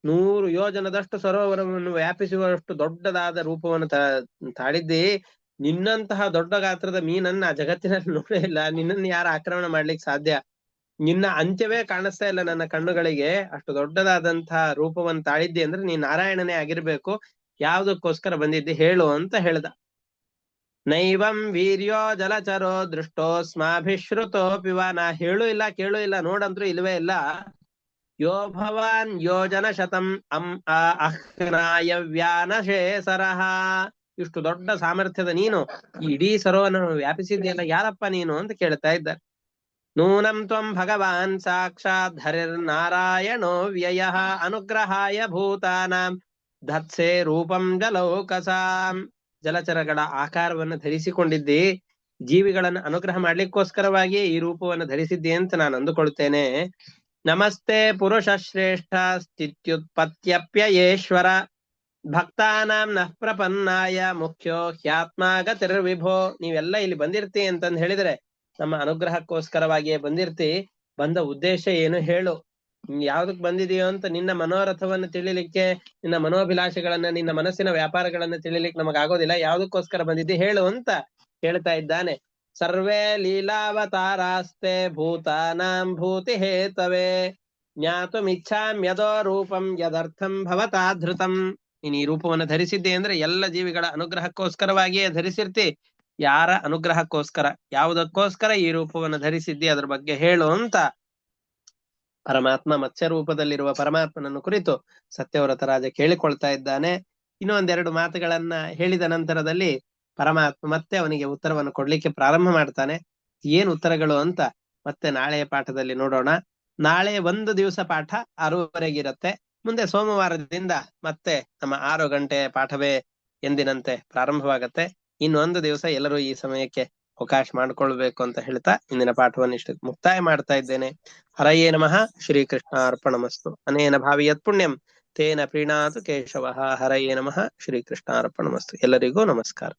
Speaker 1: 100 ಯೋಜನದಷ್ಟು ಸರೋವರವನ್ನು ವ್ಯಾಪಿಸುವಷ್ಟು ದೊಡ್ಡದಾದ ರೂಪವನ್ನು ತಾಳಿದ್ದಿ. ನಿನ್ನಂತಹ ದೊಡ್ಡ ಗಾತ್ರದ ಮೀನನ್ನ ಜಗತ್ತಿನಲ್ಲಿ ನೋಡೇ ಇಲ್ಲ. ನಿನ್ನನ್ನು ಯಾರು ಆಕ್ರಮಣ ಮಾಡ್ಲಿಕ್ಕೆ ಸಾಧ್ಯ? ನಿನ್ನ ಅಂತ್ಯವೇ ಕಾಣಿಸ್ತಾ ಇಲ್ಲ ನನ್ನ ಕಣ್ಣುಗಳಿಗೆ. ಅಷ್ಟು ದೊಡ್ಡದಾದಂತಹ ರೂಪವನ್ನು ತಾಳಿದ್ದಿ ಅಂದ್ರೆ ನೀನ್ ನಾರಾಯಣನೇ ಆಗಿರ್ಬೇಕು. ಯಾವ್ದಕ್ಕೋಸ್ಕರ ಬಂದಿದ್ದಿ ಹೇಳು ಅಂತ ಹೇಳ್ದ. ನೈವಂ ವೀರ್ಯೋ ಜಲಚರೋ ದೃಷ್ಟೋಸ್ಮಾಭಿಶ್ರುತೋಪಿವ. ನಾ ಹೇಳು ಇಲ್ಲ ಕೇಳು ಇಲ್ಲ ನೋಡಂದ್ರು ಇಲ್ವೇ ಇಲ್ಲ. ಯೋ ಭವಾನ್ ಯೋಜನ ಶತಂ ಅಹ್ನಾಯವ್ಯಾನಶೇಸರಃ. ಇಷ್ಟು ದೊಡ್ಡ ಸಾಮರ್ಥ್ಯದ ನೀನು ಇಡೀ ಸರೋವರವನ್ನು ವ್ಯಾಪಿಸಿದ್ಯಲ್ಲ, ಯಾರಪ್ಪ ನೀನು ಅಂತ ಕೇಳ್ತಾ ಇದ್ದಾರೆ. ನೂನಂ ತ್ವಂ ಭಗವಾನ್ ಸಾಕ್ಷಾತ್ ಹರಿರ್ನಾರಾಯಣೋ ವ್ಯಯಃ ಅನುಗ್ರಹಾಯ ಭೂತಾನಾಂ ಧತ್ಸೆ ರೂಪಂ ಜಲೌಕಸಾಂ. ಜಲಚರಗಳ ಆಕಾರವನ್ನು ಧರಿಸಿಕೊಂಡಿದ್ದಿ, ಜೀವಿಗಳನ್ನು ಅನುಗ್ರಹ ಮಾಡ್ಲಿಕ್ಕೋಸ್ಕರವಾಗಿಯೇ ಈ ರೂಪವನ್ನು ಧರಿಸಿದ್ದಿ ಅಂತ ನಾನು ಅಂದುಕೊಳ್ತೇನೆ. ನಮಸ್ತೆ ಪುರುಷ ಶ್ರೇಷ್ಠ ಸ್ಥಿತ್ಯುತ್ಪತ್ತ್ಯಪ್ಯಯೇಶ್ವರ ಭಕ್ತಾನಾಂ ನಃ ಪ್ರಪನ್ನಾಯ ಮುಖ್ಯೋ ಹ್ಯಾತ್ಮಾಗತಿರ್ವಿಭೋ. ನೀವೆಲ್ಲ ಇಲ್ಲಿ ಬಂದಿರ್ತಿ ಅಂತಂದು ಹೇಳಿದ್ರೆ ನಮ್ಮ ಅನುಗ್ರಹಕ್ಕೋಸ್ಕರವಾಗಿಯೇ ಬಂದಿರ್ತಿ. ಬಂದ ಉದ್ದೇಶ ಏನು ಹೇಳು, ಯಾವ್ದಕ್ ಬಂದಿದೆಯೋ ಅಂತ ನಿನ್ನ ಮನೋರಥವನ್ನು ತಿಳಿಲಿಕ್ಕೆ, ನಿನ್ನ ಮನೋಭಿಲಾಷೆಗಳನ್ನ, ನಿನ್ನ ಮನಸ್ಸಿನ ವ್ಯಾಪಾರಗಳನ್ನ ತಿಳಿಲಿಕ್ಕೆ ನಮಗಾಗೋದಿಲ್ಲ. ಯಾವ್ದಕ್ಕೋಸ್ಕರ ಬಂದಿದ್ದಿ ಹೇಳು ಅಂತ ಹೇಳ್ತಾ ಇದ್ದಾನೆ. ಸರ್ವೇ ಲೀಲಾವತಾರಾಸ್ತೆ ಭೂತಾನಾಂ ಭೂತಿ ಹೇತವೇ ಜ್ಞಾತುಮಿಚ್ಛಾಮ್ಯದೋ ರೂಪಂ ಯದರ್ಥಂ ಭವತಾಧೃತಂ. ನೀನ್ ಈ ರೂಪವನ್ನು ಧರಿಸಿದ್ದೆ ಅಂದ್ರೆ ಎಲ್ಲ ಜೀವಿಗಳ ಅನುಗ್ರಹಕ್ಕೋಸ್ಕರವಾಗಿಯೇ ಧರಿಸಿರ್ತಿ. ಯಾರ ಅನುಗ್ರಹಕ್ಕೋಸ್ಕರ, ಯಾವುದಕ್ಕೋಸ್ಕರ ಈ ರೂಪವನ್ನು ಧರಿಸಿದ್ದಿ ಅದ್ರ ಬಗ್ಗೆ ಹೇಳು ಅಂತ ಪರಮಾತ್ಮ ಮತ್ಸ್ಯ ರೂಪದಲ್ಲಿರುವ ಪರಮಾತ್ಮನನ್ನು ಕುರಿತು ಸತ್ಯವ್ರತ ರಾಜ ಕೇಳಿಕೊಳ್ತಾ ಇದ್ದಾನೆ. ಇನ್ನೂ ಒಂದೆರಡು ಮಾತುಗಳನ್ನ ಹೇಳಿದ ನಂತರದಲ್ಲಿ ಪರಮಾತ್ಮ ಮತ್ತೆ ಅವನಿಗೆ ಉತ್ತರವನ್ನು ಕೊಡ್ಲಿಕ್ಕೆ ಪ್ರಾರಂಭ ಮಾಡ್ತಾನೆ. ಏನ್ ಉತ್ತರಗಳು ಅಂತ ಮತ್ತೆ ನಾಳೆಯ ಪಾಠದಲ್ಲಿ ನೋಡೋಣ. ನಾಳೆ ಒಂದು ದಿವಸ ಪಾಠ 6:30 ಮುಂದೆ ಸೋಮವಾರದಿಂದ ಮತ್ತೆ ನಮ್ಮ 6 ಗಂಟೆಯ ಪಾಠವೇ ಎಂದಿನಂತೆ ಪ್ರಾರಂಭವಾಗತ್ತೆ. ಇನ್ನೊಂದು ದಿವಸ ಎಲ್ಲರೂ ಈ ಸಮಯಕ್ಕೆ ಅವಕಾಶ ಮಾಡ್ಕೊಳ್ಬೇಕು ಅಂತ ಹೇಳ್ತಾ ಇಂದಿನ ಪಾಠವನ್ನು ಇಷ್ಟು ಮುಕ್ತಾಯ ಮಾಡ್ತಾ ಇದ್ದೇನೆ. ಹರಯೇ ನಮಃ. ಶ್ರೀಕೃಷ್ಣಾರ್ಪಣಮಸ್ತು. ಅನೇನ ಭಾವಿಯತ್ ಪುಣ್ಯಂ ತೇನ ಪ್ರೀಣಾತು ಕೇಶವಃ. ಹರಯೇ ನಮಃ. ಶ್ರೀಕೃಷ್ಣಾರ್ಪಣಮಸ್ತು. ಎಲ್ಲರಿಗೂ ನಮಸ್ಕಾರ.